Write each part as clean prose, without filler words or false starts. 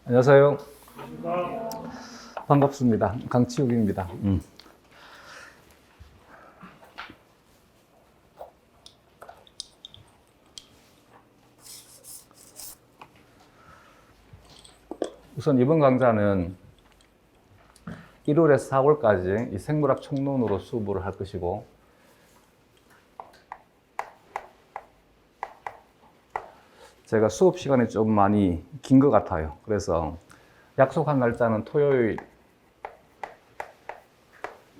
안녕하세요. 반갑습니다. 강치욱입니다. 우선 이번 강좌는 1월에서 4월까지 이 생물학 총론으로 수업을 할 것이고, 제가 수업 시간이 좀 많이 긴 것 같아요. 그래서 약속한 날짜는 토요일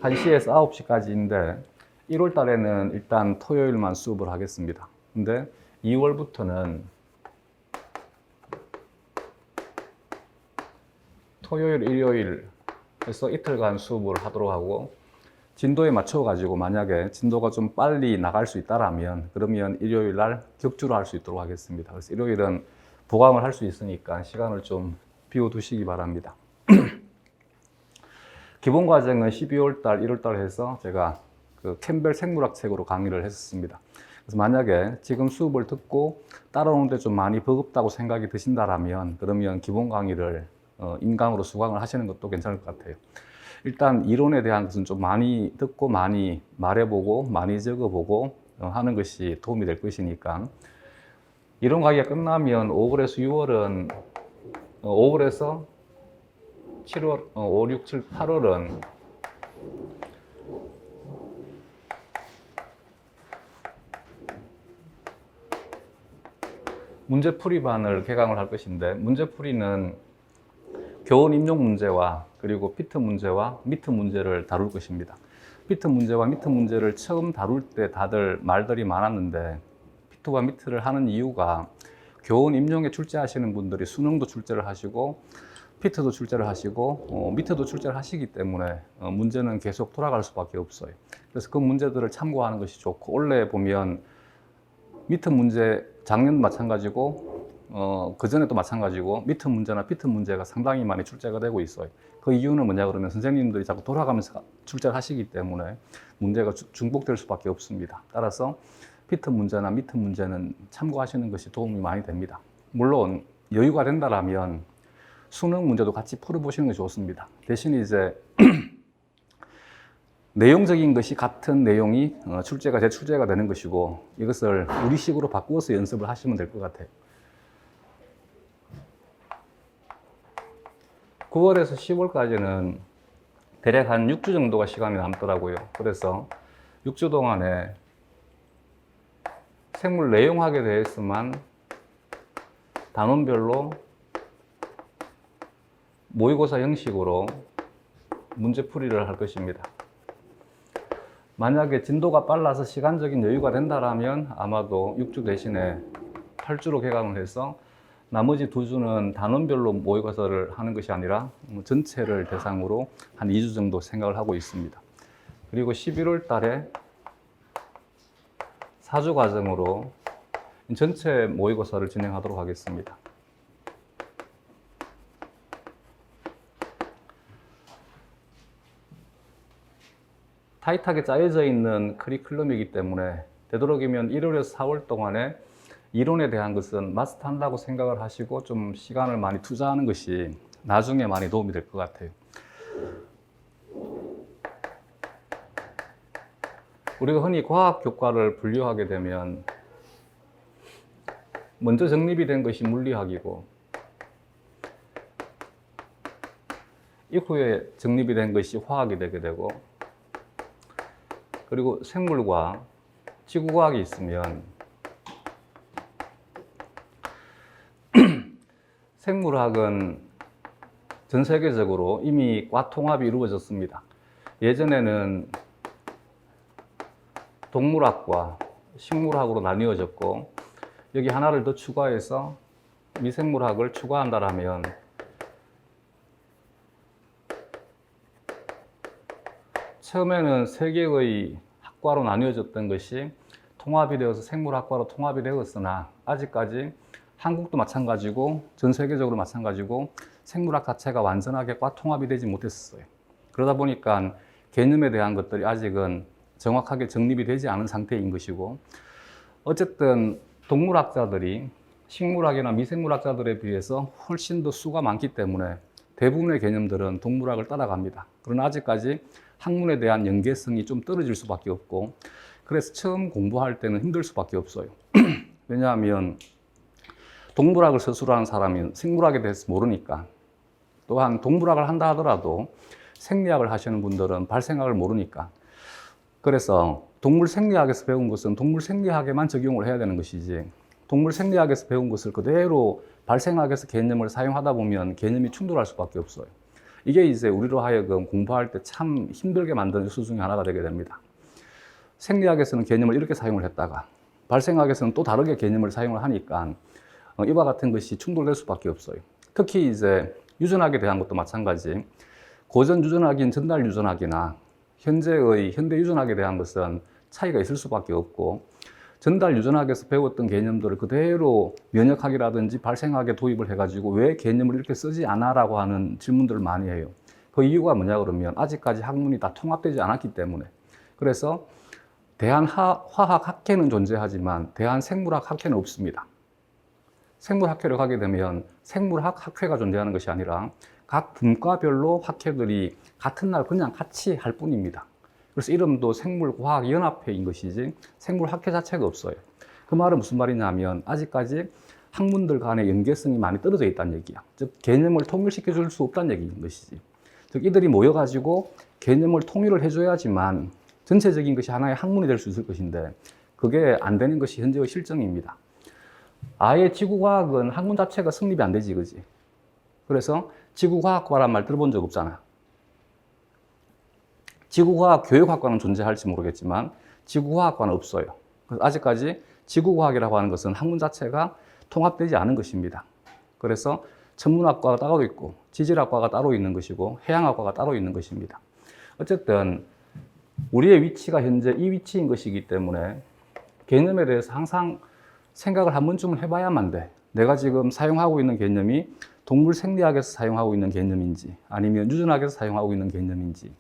1시에서 9시까지인데 1월 달에는 일단 토요일만 수업을 하겠습니다. 근데 2월부터는 토요일, 일요일 해서 이틀간 수업을 하도록 하고, 진도에 맞춰 가지고 만약에 진도가 좀 빨리 나갈 수 있다라면 그러면 일요일 날 격주로 할 수 있도록 하겠습니다. 그래서 일요일은 보강을 할 수 있으니까 시간을 좀 비워 두시기 바랍니다. 기본 과정은 12월 달, 1월 달 해서 제가 그 캠벨 생물학 책으로 강의를 했었습니다. 그래서 만약에 지금 수업을 듣고 따라오는데 좀 많이 버겁다고 생각이 드신다라면 그러면 기본 강의를 인강으로 수강을 하시는 것도 괜찮을 것 같아요. 일단 이론에 대한 것은 좀 많이 듣고 많이 말해보고 많이 적어보고 하는 것이 도움이 될 것이니까, 이론 강의가 끝나면 5월에서 6월은 5월에서 7월, 5, 6, 7, 8월은 문제풀이반을 개강을 할 것인데, 문제풀이는 교원 임용 문제와 그리고 피트 문제와 미트 문제를 다룰 것입니다. 피트 문제와 미트 문제를 처음 다룰 때 다들 말들이 많았는데, 피트와 미트를 하는 이유가 교원 임용에 출제하시는 분들이 수능도 출제를 하시고 피트도 출제를 하시고 미트도 출제를 하시기 때문에 문제는 계속 돌아갈 수밖에 없어요. 그래서 그 문제들을 참고하는 것이 좋고, 원래 보면 미트 문제 작년도 마찬가지고 그전에도 마찬가지고 미트 문제나 피트 문제가 상당히 많이 출제가 되고 있어요. 그 이유는 뭐냐 그러면 선생님들이 자꾸 돌아가면서 출제를 하시기 때문에 문제가 중복될 수밖에 없습니다. 따라서 피트 문제나 미트 문제는 참고하시는 것이 도움이 많이 됩니다. 물론 여유가 된다라면 수능 문제도 같이 풀어보시는 것이 좋습니다. 대신 이제 내용적인 것이 같은 내용이 재출제가 되는 것이고, 이것을 우리식으로 바꾸어서 연습을 하시면 될 것 같아요. 9월에서 10월까지는 대략 한 6주 정도가 시간이 남더라고요. 그래서 6주 동안에 생물 내용학에 대해서만 단원별로 모의고사 형식으로 문제풀이를 할 것입니다. 만약에 진도가 빨라서 시간적인 여유가 된다라면 아마도 6주 대신에 8주로 개강을 해서 나머지 2주는 단원별로 모의고사를 하는 것이 아니라 전체를 대상으로 한 2주 정도 생각을 하고 있습니다. 그리고 11월 달에 4주 과정으로 전체 모의고사를 진행하도록 하겠습니다. 타이트하게 짜여져 있는 커리큘럼이기 때문에 되도록이면 1월에서 4월 동안에 이론에 대한 것은 마스터한다고 생각을 하시고 좀 시간을 많이 투자하는 것이 나중에 많이 도움이 될 것 같아요. 우리가 흔히 과학 교과를 분류하게 되면 먼저 정립이 된 것이 물리학이고, 이후에 정립이 된 것이 화학이 되게 되고, 그리고 생물과 지구과학이 있으면 생물학은 전 세계적으로 이미 과 통합이 이루어졌습니다. 예전에는 동물학과 식물학으로 나뉘어졌고, 여기 하나를 더 추가해서 미생물학을 추가한다라면 처음에는 세 개의 학과로 나뉘어졌던 것이 통합이 되어서 생물학과로 통합이 되었으나, 아직까지 한국도 마찬가지고 전 세계적으로 마찬가지고 생물학 자체가 완전하게 과 통합이 되지 못했어요. 그러다 보니까 개념에 대한 것들이 아직은 정확하게 정립이 되지 않은 상태인 것이고, 어쨌든 동물학자들이 식물학이나 미생물학자들에 비해서 훨씬 더 수가 많기 때문에 대부분의 개념들은 동물학을 따라갑니다. 그러나 아직까지 학문에 대한 연계성이 좀 떨어질 수밖에 없고, 그래서 처음 공부할 때는 힘들 수밖에 없어요. 왜냐하면 동물학을 스스로 하는 사람이 생물학에 대해서 모르니까, 또한 동물학을 한다 하더라도 생리학을 하시는 분들은 발생학을 모르니까, 그래서 동물 생리학에서 배운 것은 동물 생리학에만 적용을 해야 되는 것이지, 동물 생리학에서 배운 것을 그대로 발생학에서 개념을 사용하다 보면 개념이 충돌할 수밖에 없어요. 이게 이제 우리로 하여금 공부할 때 참 힘들게 만드는 요소 중에 하나가 되게 됩니다. 생리학에서는 개념을 이렇게 사용을 했다가 발생학에서는 또 다르게 개념을 사용을 하니까 이와 같은 것이 충돌될 수밖에 없어요. 특히 이제 유전학에 대한 것도 마찬가지. 고전 유전학인 전달 유전학이나 현재의 현대 유전학에 대한 것은 차이가 있을 수밖에 없고, 전달 유전학에서 배웠던 개념들을 그대로 면역학이라든지 발생학에 도입을 해가지고 왜 개념을 이렇게 쓰지 않아라고 하는 질문들을 많이 해요. 그 이유가 뭐냐 그러면 아직까지 학문이 다 통합되지 않았기 때문에. 그래서 대한화학학회는 존재하지만 대한생물학학회는 없습니다. 생물학회를 가게 되면 생물학학회가 존재하는 것이 아니라 각 분과별로 학회들이 같은 날 그냥 같이 할 뿐입니다. 그래서 이름도 생물과학연합회인 것이지 생물학회 자체가 없어요. 그 말은 무슨 말이냐면 아직까지 학문들 간의 연계성이 많이 떨어져 있다는 얘기야. 즉 개념을 통일시켜 줄 수 없다는 얘기인 것이지. 즉 이들이 모여가지고 개념을 통일을 해줘야지만 전체적인 것이 하나의 학문이 될 수 있을 것인데, 그게 안 되는 것이 현재의 실정입니다. 아예 지구과학은 학문 자체가 성립이 안 되지, 그지? 그래서 지구과학과란 말 들어본 적 없잖아. 지구과학 교육학과는 존재할지 모르겠지만 지구과학과는 없어요. 그래서 아직까지 지구과학이라고 하는 것은 학문 자체가 통합되지 않은 것입니다. 그래서 천문학과가 따로 있고 지질학과가 따로 있는 것이고 해양학과가 따로 있는 것입니다. 어쨌든 우리의 위치가 현재 이 위치인 것이기 때문에 개념에 대해서 항상 생각을 한 번쯤은 해봐야만 돼. 내가 지금 사용하고 있는 개념이 동물 생리학에서 사용하고 있는 개념인지 아니면 유전학에서 사용하고 있는 개념인지.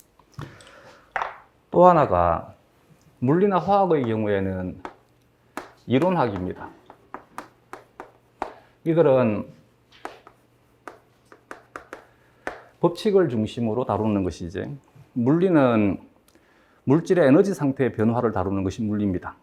또 하나가 물리나 화학의 경우에는 이론학입니다. 이들은 법칙을 중심으로 다루는 것이지, 물리는 물질의 에너지 상태의 변화를 다루는 것이 물리입니다.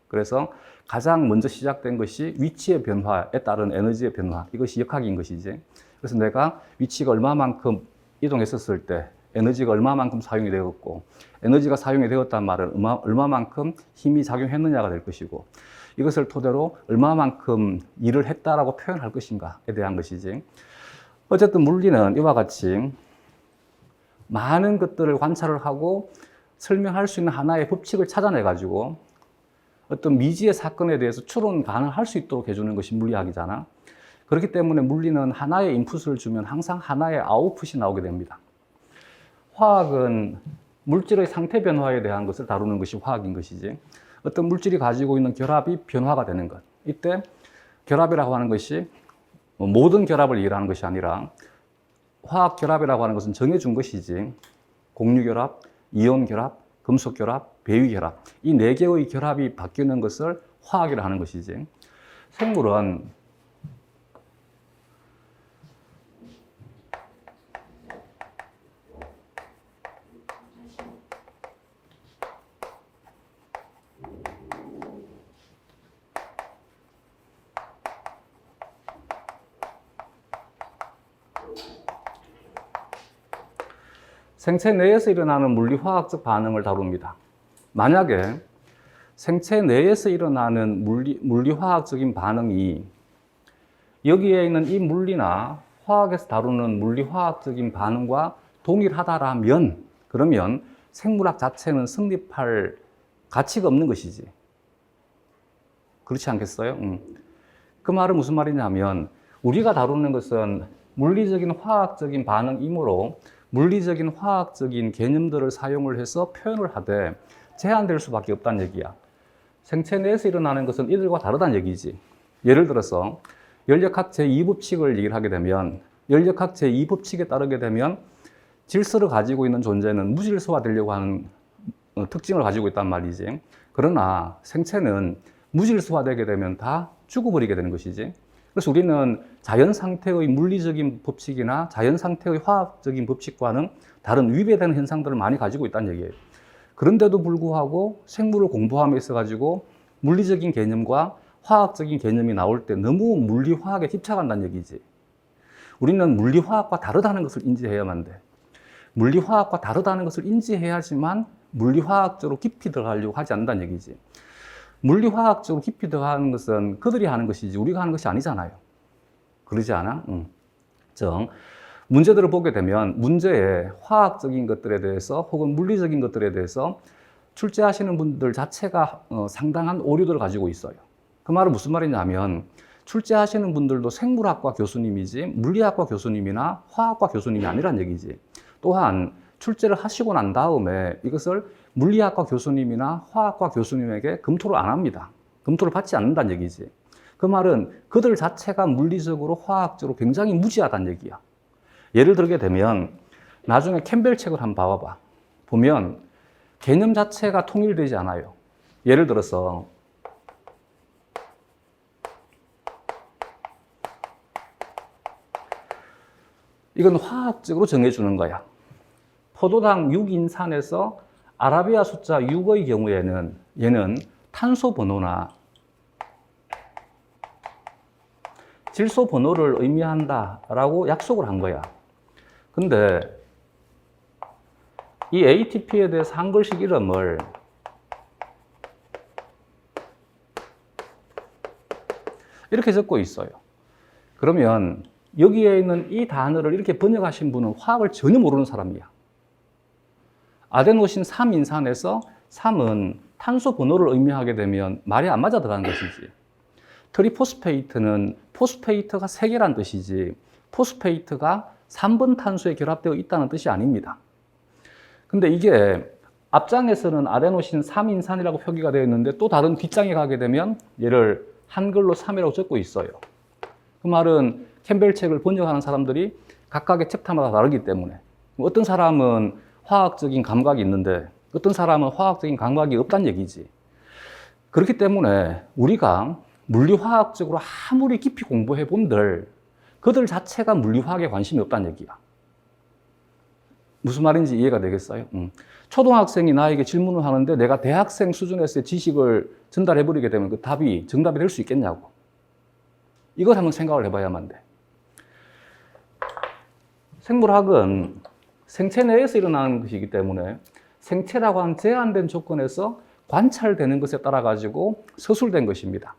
그래서 가장 먼저 시작된 것이 위치의 변화에 따른 에너지의 변화, 이것이 역학인 것이지. 그래서 내가 위치가 얼마만큼 이동했었을 때 에너지가 얼마만큼 사용이 되었고, 에너지가 사용이 되었단 말은 얼마만큼 힘이 작용했느냐가 될 것이고, 이것을 토대로 얼마만큼 일을 했다라고 표현할 것인가에 대한 것이지. 어쨌든 물리는 이와 같이 많은 것들을 관찰을 하고 설명할 수 있는 하나의 법칙을 찾아내가지고 어떤 미지의 사건에 대해서 추론 가능할 수 있도록 해주는 것이 물리학이잖아. 그렇기 때문에 물리는 하나의 인풋을 주면 항상 하나의 아웃풋이 나오게 됩니다. 화학은 물질의 상태 변화에 대한 것을 다루는 것이 화학인 것이지, 어떤 물질이 가지고 있는 결합이 변화가 되는 것, 이때 결합이라고 하는 것이 모든 결합을 얘기하는 것이 아니라 화학 결합이라고 하는 것은 정해준 것이지, 공유결합, 이온결합, 금속결합, 배위결합, 이 4개의 결합이 바뀌는 것을 화학이라 하는 것이지, 생물은 생체 내에서 일어나는 물리화학적 반응을 다룹니다. 만약에 생체 내에서 일어나는 물리화학적인 반응이 여기에 있는 이 물리나 화학에서 다루는 물리화학적인 반응과 동일하다라면, 그러면 생물학 자체는 성립할 가치가 없는 것이지. 그렇지 않겠어요? 그 말은 무슨 말이냐면, 우리가 다루는 것은 물리적인 화학적인 반응이므로 물리적인 화학적인 개념들을 사용을 해서 표현을 하되 제한될 수밖에 없다는 얘기야. 생체 내에서 일어나는 것은 이들과 다르다는 얘기지. 예를 들어서 연력학 제2법칙을 얘기를 하게 되면, 연력학 제2법칙에 따르게 되면 질서를 가지고 있는 존재는 무질서화되려고 하는 특징을 가지고 있단 말이지. 그러나 생체는 무질서화되게 되면 다 죽어버리게 되는 것이지. 그래서 우리는 자연 상태의 물리적인 법칙이나 자연 상태의 화학적인 법칙과는 다른 위배되는 현상들을 많이 가지고 있다는 얘기예요. 그런데도 불구하고 생물을 공부함에 있어 가지고 물리적인 개념과 화학적인 개념이 나올 때 너무 물리화학에 집착한다는 얘기지. 우리는 물리화학과 다르다는 것을 인지해야만 돼. 물리화학과 다르다는 것을 인지해야지만 물리화학적으로 깊이 들어가려고 하지 않는다는 얘기지. 물리화학적으로 깊이 들어가는 것은 그들이 하는 것이지 우리가 하는 것이 아니잖아요. 그러지 않아? 즉, 문제들을 보게 되면 문제의 화학적인 것들에 대해서 혹은 물리적인 것들에 대해서 출제하시는 분들 자체가 상당한 오류들을 가지고 있어요. 그 말은 무슨 말이냐면 출제하시는 분들도 생물학과 교수님이지 물리학과 교수님이나 화학과 교수님이 아니란 얘기지. 또한 출제를 하시고 난 다음에 이것을 물리학과 교수님이나 화학과 교수님에게 검토를 안 합니다. 검토를 받지 않는다는 얘기지. 그 말은 그들 자체가 물리적으로 화학적으로 굉장히 무지하다는 얘기야. 예를 들게 되면 나중에 캠벨 책을 한번 봐봐. 보면 개념 자체가 통일되지 않아요. 예를 들어서 이건 화학적으로 정해주는 거야. 포도당 6인산에서 아라비아 숫자 6의 경우에는 얘는 탄소 번호나 질소 번호를 의미한다라고 약속을 한 거야. 근데 이 ATP에 대해서 한글식 이름을 이렇게 적고 있어요. 그러면 여기에 있는 이 단어를 이렇게 번역하신 분은 화학을 전혀 모르는 사람이야. 아데노신 3인산에서 3은 탄소 번호를 의미하게 되면 말이 안 맞아 들어가는 것이지. 트리포스페이트는 포스페이트가 3개란 뜻이지 포스페이트가 3번 탄소에 결합되어 있다는 뜻이 아닙니다. 근데 이게 앞장에서는 아데노신 3인산이라고 표기가 되어 있는데 또 다른 뒷장에 가게 되면 얘를 한글로 3이라고 적고 있어요. 그 말은 캠벨 책을 번역하는 사람들이 각각의 챕터마다 다르기 때문에 어떤 사람은 화학적인 감각이 있는데 어떤 사람은 화학적인 감각이 없다는 얘기지. 그렇기 때문에 우리가 물리화학적으로 아무리 깊이 공부해 본들 그들 자체가 물리화학에 관심이 없다는 얘기야. 무슨 말인지 이해가 되겠어요? 초등학생이 나에게 질문을 하는데 내가 대학생 수준에서의 지식을 전달해 버리게 되면 그 답이 정답이 될 수 있겠냐고. 이걸 한번 생각을 해봐야만 돼. 생물학은 생체 내에서 일어나는 것이기 때문에 생체라고 하는 제한된 조건에서 관찰되는 것에 따라 가지고 서술된 것입니다.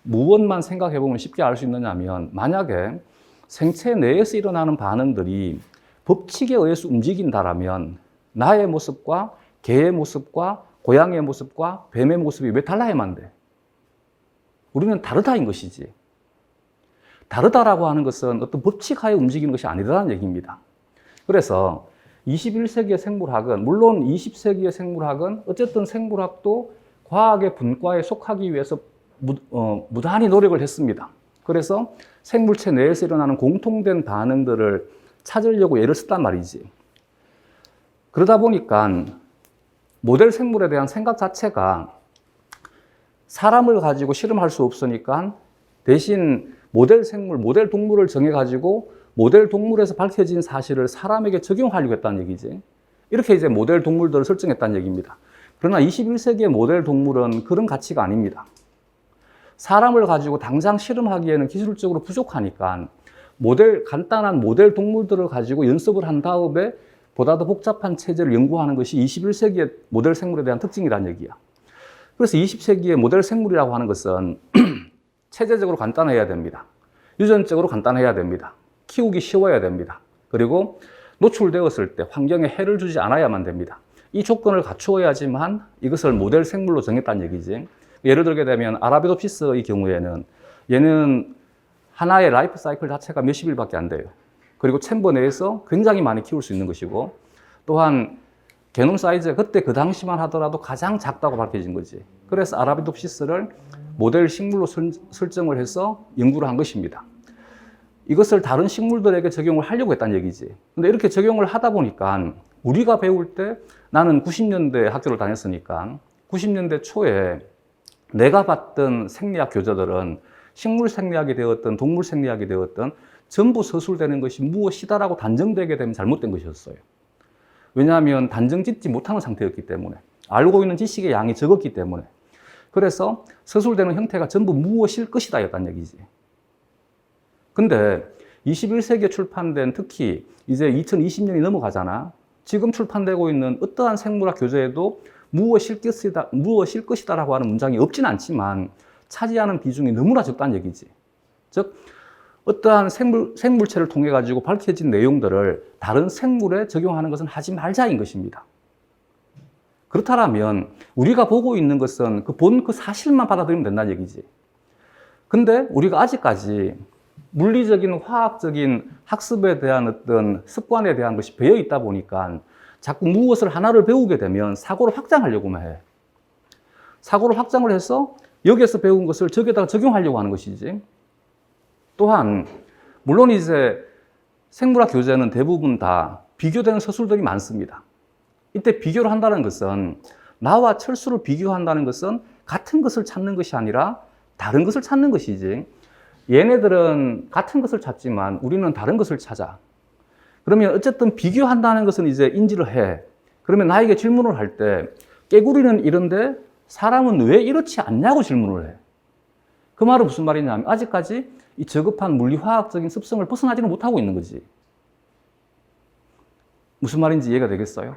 무엇만 생각해 보면 쉽게 알 수 있느냐면 만약에 생체 내에서 일어나는 반응들이 법칙에 의해서 움직인다라면 나의 모습과 개의 모습과 고양이의 모습과 뱀의 모습이 왜 달라야만 돼? 우리는 다르다인 것이지. 다르다라고 하는 것은 어떤 법칙하에 움직이는 것이 아니라는 얘기입니다. 그래서 21세기의 생물학은 물론 20세기의 생물학은 어쨌든 생물학도 과학의 분과에 속하기 위해서 무단히 노력을 했습니다. 그래서 생물체 내에서 일어나는 공통된 반응들을 찾으려고 애를 썼단 말이지. 그러다 보니까 모델 생물에 대한 생각 자체가 사람을 가지고 실험할 수 없으니까 대신 모델 생물, 모델 동물을 정해가지고 모델 동물에서 밝혀진 사실을 사람에게 적용하려고 했다는 얘기지. 이렇게 이제 모델 동물들을 설정했다는 얘기입니다. 그러나 21세기의 모델 동물은 그런 가치가 아닙니다. 사람을 가지고 당장 실험하기에는 기술적으로 부족하니까 간단한 모델 동물들을 가지고 연습을 한 다음에 보다 더 복잡한 체제를 연구하는 것이 21세기의 모델 생물에 대한 특징이라는 얘기야. 그래서 20세기의 모델 생물이라고 하는 것은 체제적으로 간단해야 됩니다. 유전적으로 간단해야 됩니다. 키우기 쉬워야 됩니다. 그리고 노출되었을 때 환경에 해를 주지 않아야만 됩니다. 이 조건을 갖추어야지만 이것을 모델 생물로 정했다는 얘기지. 예를 들게 되면 아라비도피스의 경우에는 얘는 하나의 라이프 사이클 자체가 몇십 일밖에 안 돼요. 그리고 챔버 내에서 굉장히 많이 키울 수 있는 것이고 또한 게놈 사이즈가 그때 그 당시만 하더라도 가장 작다고 밝혀진 거지. 그래서 아라비도피스를 모델 식물로 설정을 해서 연구를 한 것입니다. 이것을 다른 식물들에게 적용을 하려고 했다는 얘기지. 근데 이렇게 적용을 하다 보니까 우리가 배울 때 나는 90년대 학교를 다녔으니까 90년대 초에 내가 봤던 생리학 교재들은 식물 생리학이 되었든 동물 생리학이 되었든 전부 서술되는 것이 무엇이다라고 단정되게 되면 잘못된 것이었어요. 왜냐하면 단정 짓지 못하는 상태였기 때문에, 알고 있는 지식의 양이 적었기 때문에. 그래서 서술되는 형태가 전부 무엇일 것이다 였단 얘기지. 근데 21세기에 출판된, 특히 이제 2020년이 넘어가잖아. 지금 출판되고 있는 어떠한 생물학 교재에도 무엇일 것이다라고 하는 문장이 없진 않지만 차지하는 비중이 너무나 적다는 얘기지. 즉 어떠한 생물체를 통해 가지고 밝혀진 내용들을 다른 생물에 적용하는 것은 하지 말자인 것입니다. 그렇다면 우리가 보고 있는 것은 그 사실만 받아들이면 된다는 얘기지. 근데 우리가 아직까지 물리적인, 화학적인 학습에 대한 어떤 습관에 대한 것이 배어 있다 보니까 자꾸 무엇을 하나를 배우게 되면 사고를 확장하려고만 해. 사고를 확장을 해서 여기에서 배운 것을 저기에다가 적용하려고 하는 것이지. 또한 물론 이제 생물학 교재는 대부분 다 비교되는 서술들이 많습니다. 이때 비교를 한다는 것은, 나와 철수를 비교한다는 것은 같은 것을 찾는 것이 아니라 다른 것을 찾는 것이지. 얘네들은 같은 것을 찾지만 우리는 다른 것을 찾아. 그러면 어쨌든 비교한다는 것은 이제 인지를 해. 그러면 나에게 질문을 할 때 깨구리는 이런데 사람은 왜 이렇지 않냐고 질문을 해. 그 말은 무슨 말이냐면 아직까지 이 저급한 물리화학적인 습성을 벗어나지는 못하고 있는 거지. 무슨 말인지 이해가 되겠어요?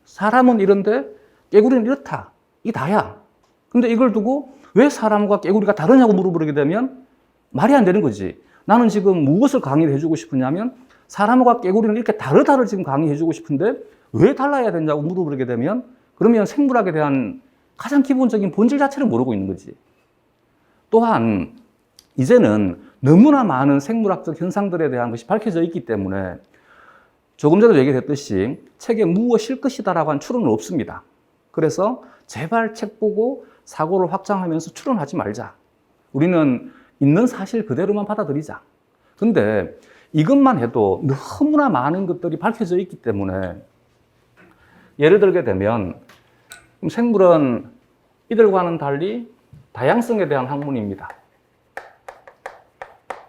사람은 이런데 깨구리는 이렇다. 이 다야. 근데 이걸 두고 왜 사람과 깨구리가 다르냐고 물어보게 되면 말이 안 되는 거지. 나는 지금 무엇을 강의를 해주고 싶으냐면 사람과 깨구리는 이렇게 다르다를 지금 강의해주고 싶은데 왜 달라야 되냐고 물어보게 되면 그러면 생물학에 대한 가장 기본적인 본질 자체를 모르고 있는 거지. 또한 이제는 너무나 많은 생물학적 현상들에 대한 것이 밝혀져 있기 때문에 조금 전에 얘기했듯이 책에 무엇일 것이다라고 한 추론은 없습니다. 그래서 제발 책 보고 사고를 확장하면서 추론하지 말자. 우리는 있는 사실 그대로만 받아들이자. 근데 이것만 해도 너무나 많은 것들이 밝혀져 있기 때문에 예를 들게 되면 생물은 이들과는 달리 다양성에 대한 학문입니다.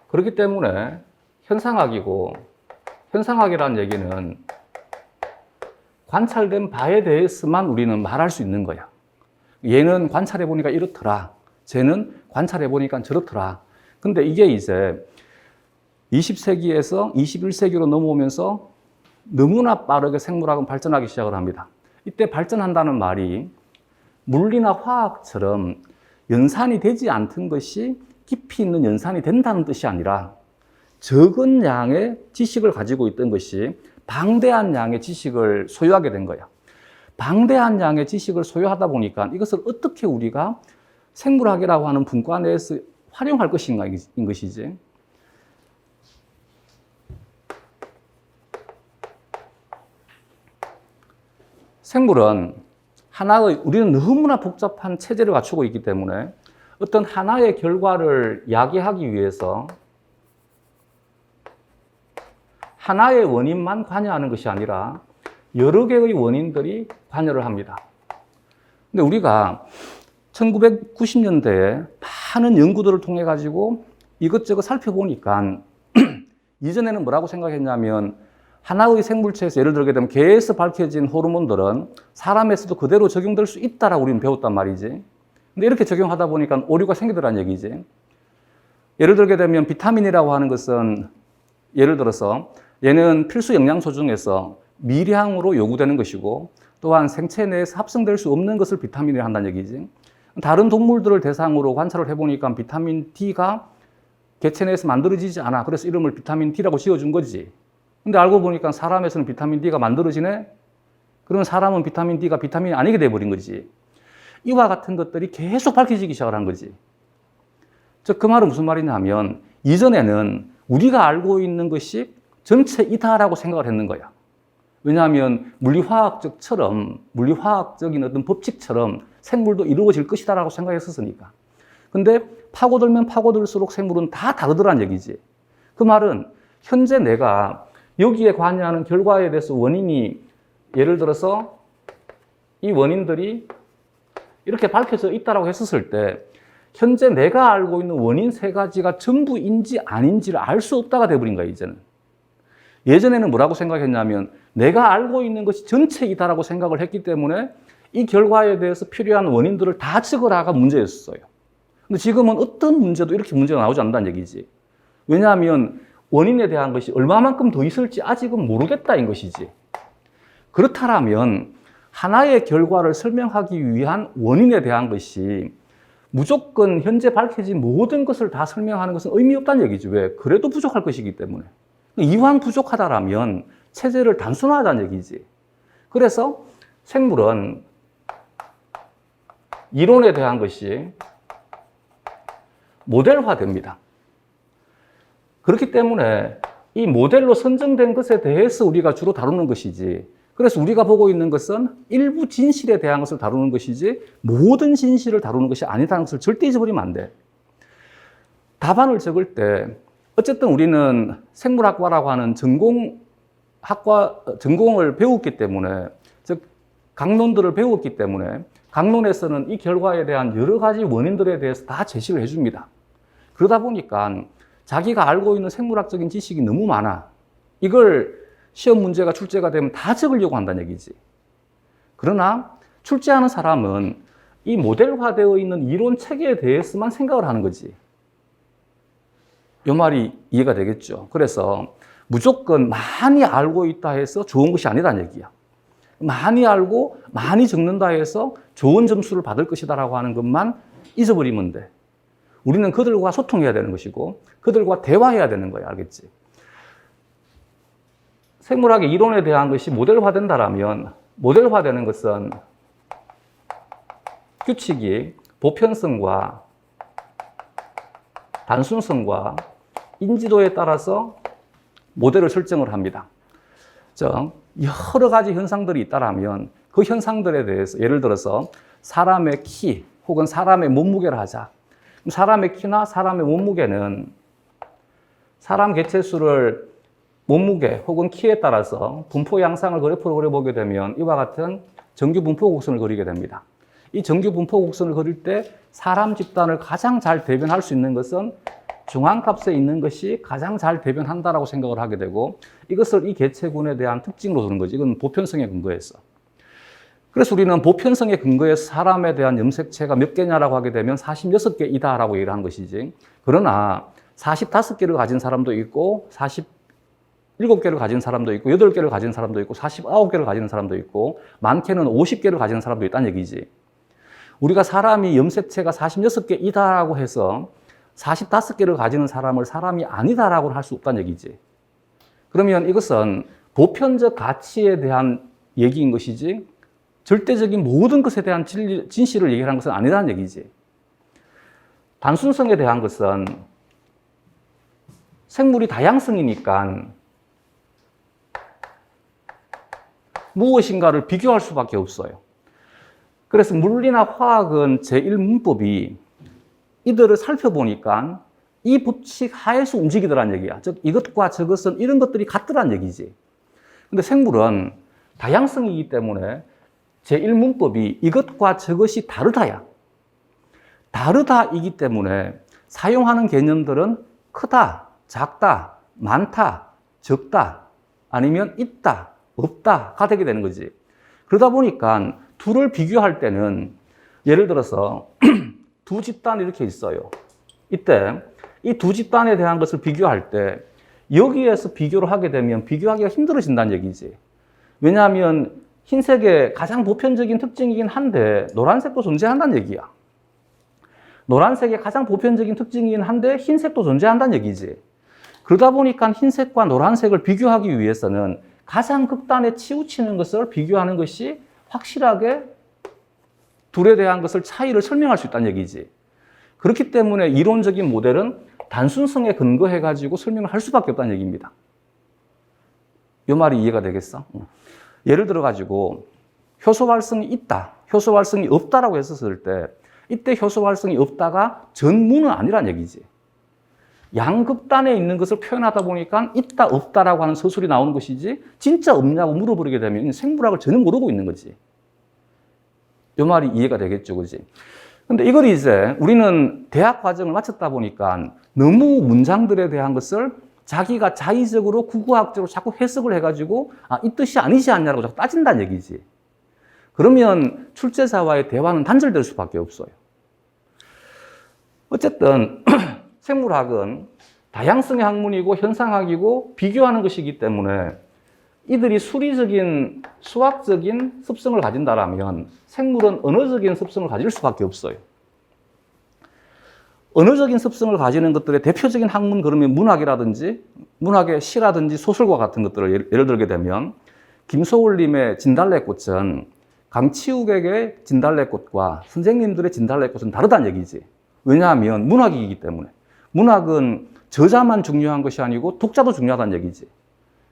그렇기 때문에 현상학이고, 현상학이라는 얘기는 관찰된 바에 대해서만 우리는 말할 수 있는 거야. 얘는 관찰해 보니까 이렇더라. 쟤는 관찰해 보니까 저렇더라. 근데 이게 이제 20세기에서 21세기로 넘어오면서 너무나 빠르게 생물학은 발전하기 시작을 합니다. 이때 발전한다는 말이 물리나 화학처럼 연산이 되지 않던 것이 깊이 있는 연산이 된다는 뜻이 아니라 적은 양의 지식을 가지고 있던 것이 방대한 양의 지식을 소유하게 된 거야. 방대한 양의 지식을 소유하다 보니까 이것을 어떻게 우리가 생물학이라고 하는 분과 내에서 활용할 것인가인 것이지. 생물은 우리는 너무나 복잡한 체제를 갖추고 있기 때문에 어떤 하나의 결과를 야기하기 위해서 하나의 원인만 관여하는 것이 아니라 여러 개의 원인들이 관여를 합니다. 근데 우리가 1990년대에 많은 연구들을 통해 가지고 이것저것 살펴보니까 이전에는 뭐라고 생각했냐면 하나의 생물체에서 예를 들게 되면 개에서 밝혀진 호르몬들은 사람에서도 그대로 적용될 수 있다라고 우리는 배웠단 말이지. 근데 이렇게 적용하다 보니까 오류가 생기더란 얘기지. 예를 들게 되면 비타민이라고 하는 것은 예를 들어서 얘는 필수 영양소 중에서 미량으로 요구되는 것이고 또한 생체 내에서 합성될 수 없는 것을 비타민이라 한다는 얘기지. 다른 동물들을 대상으로 관찰을 해보니까 비타민 D가 개체 내에서 만들어지지 않아. 그래서 이름을 비타민 D라고 지어준 거지. 근데 알고 보니까 사람에서는 비타민 D가 만들어지네? 그러면 사람은 비타민 D가 비타민이 아니게 돼버린 거지. 이와 같은 것들이 계속 밝혀지기 시작을 한 거지. 즉, 그 말은 무슨 말이냐 하면 이전에는 우리가 알고 있는 것이 전체이다라고 생각을 했는 거야. 왜냐하면 물리화학적인 어떤 법칙처럼 생물도 이루어질 것이다라고 생각했었으니까. 근데 파고들면 파고들수록 생물은 다 다르더란 얘기지. 그 말은 현재 내가 여기에 관여하는 결과에 대해서 원인이 예를 들어서 이 원인들이 이렇게 밝혀져 있다라고 했었을 때 현재 내가 알고 있는 원인 세 가지가 전부인지 아닌지를 알 수 없다가 돼버린 거예요, 이제는. 예전에는 뭐라고 생각했냐면 내가 알고 있는 것이 전체이다라고 생각을 했기 때문에 이 결과에 대해서 필요한 원인들을 다 적으라가 문제였어요. 근데 지금은 어떤 문제도 이렇게 문제가 나오지 않는다는 얘기지. 왜냐하면 원인에 대한 것이 얼마만큼 더 있을지 아직은 모르겠다인 것이지. 그렇다면 하나의 결과를 설명하기 위한 원인에 대한 것이 무조건 현재 밝혀진 모든 것을 다 설명하는 것은 의미 없다는 얘기죠. 왜? 그래도 부족할 것이기 때문에. 이왕 부족하다라면 체제를 단순화하자는 얘기지. 그래서 생물은 이론에 대한 것이 모델화됩니다. 그렇기 때문에 이 모델로 선정된 것에 대해서 우리가 주로 다루는 것이지, 그래서 우리가 보고 있는 것은 일부 진실에 대한 것을 다루는 것이지 모든 진실을 다루는 것이 아니다는 것을 절대 잊어버리면 안 돼. 답안을 적을 때 어쨌든 우리는 생물학과라고 하는 전공을 배웠기 때문에, 즉 강론들을 배웠기 때문에 강론에서는 이 결과에 대한 여러 가지 원인들에 대해서 다 제시를 해줍니다. 그러다 보니까 자기가 알고 있는 생물학적인 지식이 너무 많아. 이걸 시험 문제가 출제가 되면 다 적으려고 한다는 얘기지. 그러나 출제하는 사람은 이 모델화되어 있는 이론 체계에 대해서만 생각을 하는 거지. 이 말이 이해가 되겠죠. 그래서 무조건 많이 알고 있다 해서 좋은 것이 아니라는 얘기야. 많이 알고 많이 적는다 해서 좋은 점수를 받을 것이다라고 하는 것만 잊어버리면 돼. 우리는 그들과 소통해야 되는 것이고 그들과 대화해야 되는 거야. 알겠지? 생물학의 이론에 대한 것이 모델화된다라면, 모델화되는 것은 규칙이 보편성과 단순성과 인지도에 따라서 모델을 설정을 합니다. 여러 가지 현상들이 있다라면 그 현상들에 대해서, 예를 들어서 사람의 키 혹은 사람의 몸무게를 하자. 사람의 키나 사람의 몸무게는 사람 개체수를 몸무게 혹은 키에 따라서 분포 양상을 그래프로 그려보게 되면 이와 같은 정규 분포 곡선을 그리게 됩니다. 이 정규 분포 곡선을 그릴 때 사람 집단을 가장 잘 대변할 수 있는 것은 중앙값에 있는 것이 가장 잘 대변한다라고 생각을 하게 되고, 이것을 이 개체군에 대한 특징으로 두는 거지. 이건 보편성에 근거해서. 그래서 우리는 보편성에 근거해서 사람에 대한 염색체가 몇 개냐라고 하게 되면 46개이다라고 얘기를 하는 것이지. 그러나 45개를 가진 사람도 있고 47개를 가진 사람도 있고 8개를 가진 사람도 있고 49개를 가지는 사람도 있고 많게는 50개를 가지는 사람도 있다는 얘기지. 우리가 사람이 염색체가 46개이다라고 해서 45개를 가지는 사람을 사람이 아니다라고 할 수 없다는 얘기지. 그러면 이것은 보편적 가치에 대한 얘기인 것이지 절대적인 모든 것에 대한 진실을 얘기하는 것은 아니라는 얘기지. 단순성에 대한 것은 생물이 다양성이니까 무엇인가를 비교할 수밖에 없어요. 그래서 물리나 화학은 제1문법이 이들을 살펴보니까 이 법칙 하에서 움직이더란 얘기야. 즉 이것과 저것은 이런 것들이 같더란 얘기지. 근데 생물은 다양성이기 때문에 제1문법이 이것과 저것이 다르다야. 다르다이기 때문에 사용하는 개념들은 크다, 작다, 많다, 적다, 아니면 있다, 없다가 되게 되는 거지. 그러다 보니까 둘을 비교할 때는 예를 들어서 두 집단이 이렇게 있어요. 이때 이 두 집단에 대한 것을 비교할 때 여기에서 비교를 하게 되면 비교하기가 힘들어진다는 얘기지. 왜냐하면 흰색의 가장 보편적인 특징이긴 한데 노란색도 존재한다는 얘기야. 노란색의 가장 보편적인 특징이긴 한데 흰색도 존재한다는 얘기지. 그러다 보니까 흰색과 노란색을 비교하기 위해서는 가장 극단에 치우치는 것을 비교하는 것이 확실하게 둘에 대한 것을 차이를 설명할 수 있다는 얘기지. 그렇기 때문에 이론적인 모델은 단순성에 근거해가지고 설명을 할 수밖에 없다는 얘기입니다. 이 말이 이해가 되겠어? 예를 들어가지고 효소 활성이 있다, 효소 활성이 없다라고 했었을 때 이때 효소 활성이 없다가 전무는 아니란 얘기지. 양극단에 있는 것을 표현하다 보니까 있다, 없다라고 하는 서술이 나오는 것이지 진짜 없냐고 물어보게 되면 생물학을 전혀 모르고 있는 거지. 이 말이 이해가 되겠죠, 그지? 근데 이걸 이제 우리는 대학 과정을 마쳤다 보니까 너무 문장들에 대한 것을 자기가 자의적으로 구구학적으로 자꾸 해석을 해가지고 이 뜻이 아니지 않냐고 자꾸 따진다는 얘기지. 그러면 출제자와의 대화는 단절될 수밖에 없어요. 어쨌든 생물학은 다양성의 학문이고 현상학이고 비교하는 것이기 때문에 이들이 수리적인 수학적인 습성을 가진다라면 생물은 언어적인 습성을 가질 수밖에 없어요. 언어적인 습성을 가지는 것들의 대표적인 학문, 그러면 문학이라든지 문학의 시라든지 소설과 같은 것들을 예를 들게 되면 김소월님의 진달래꽃은 강치욱에게 진달래꽃과 선생님들의 진달래꽃은 다르다는 얘기지. 왜냐하면 문학이기 때문에. 문학은 저자만 중요한 것이 아니고 독자도 중요하다는 얘기지.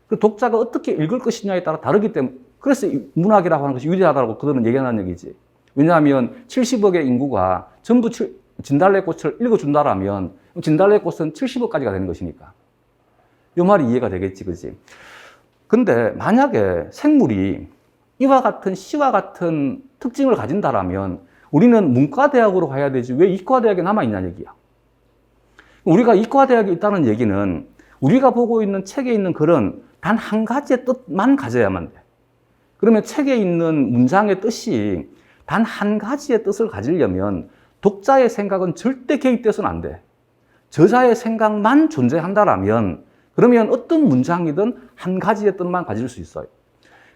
그 독자가 어떻게 읽을 것이냐에 따라 다르기 때문에, 그래서 문학이라고 하는 것이 위대하다고 그들은 얘기하는 얘기지. 왜냐하면 70억의 인구가 전부 진달래꽃을 읽어준다라면 진달래꽃은 70억까지가 되는 것이니까. 이 말이 이해가 되겠지, 그지? 근데 만약에 생물이 이와 같은 시와 같은 특징을 가진다라면 우리는 문과대학으로 가야 되지 왜 이과대학에 남아있냐는 얘기야. 우리가 이과대학에 있다는 얘기는 우리가 보고 있는 책에 있는 글은 단 한 가지의 뜻만 가져야만 돼. 그러면 책에 있는 문장의 뜻이 단 한 가지의 뜻을 가지려면 독자의 생각은 절대 개입돼서는 안 돼. 저자의 생각만 존재한다라면 그러면 어떤 문장이든 한 가지의 뜻만 가질 수 있어요.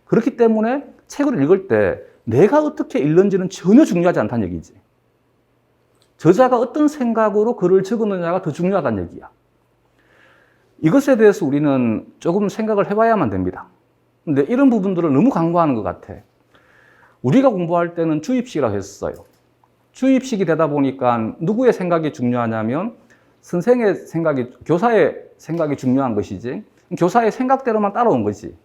그렇기 때문에 책을 읽을 때 내가 어떻게 읽는지는 전혀 중요하지 않다는 얘기지. 저자가 어떤 생각으로 글을 적었느냐가 더 중요하다는 얘기야. 이것에 대해서 우리는 조금 생각을 해봐야만 됩니다. 근데 이런 부분들을 너무 강조하는 것 같아. 우리가 공부할 때는 주입식이라고 했어요. 주입식이 되다 보니까 누구의 생각이 중요하냐면 선생의 생각이, 교사의 생각이 중요한 것이지 교사의 생각대로만 따라온 거지.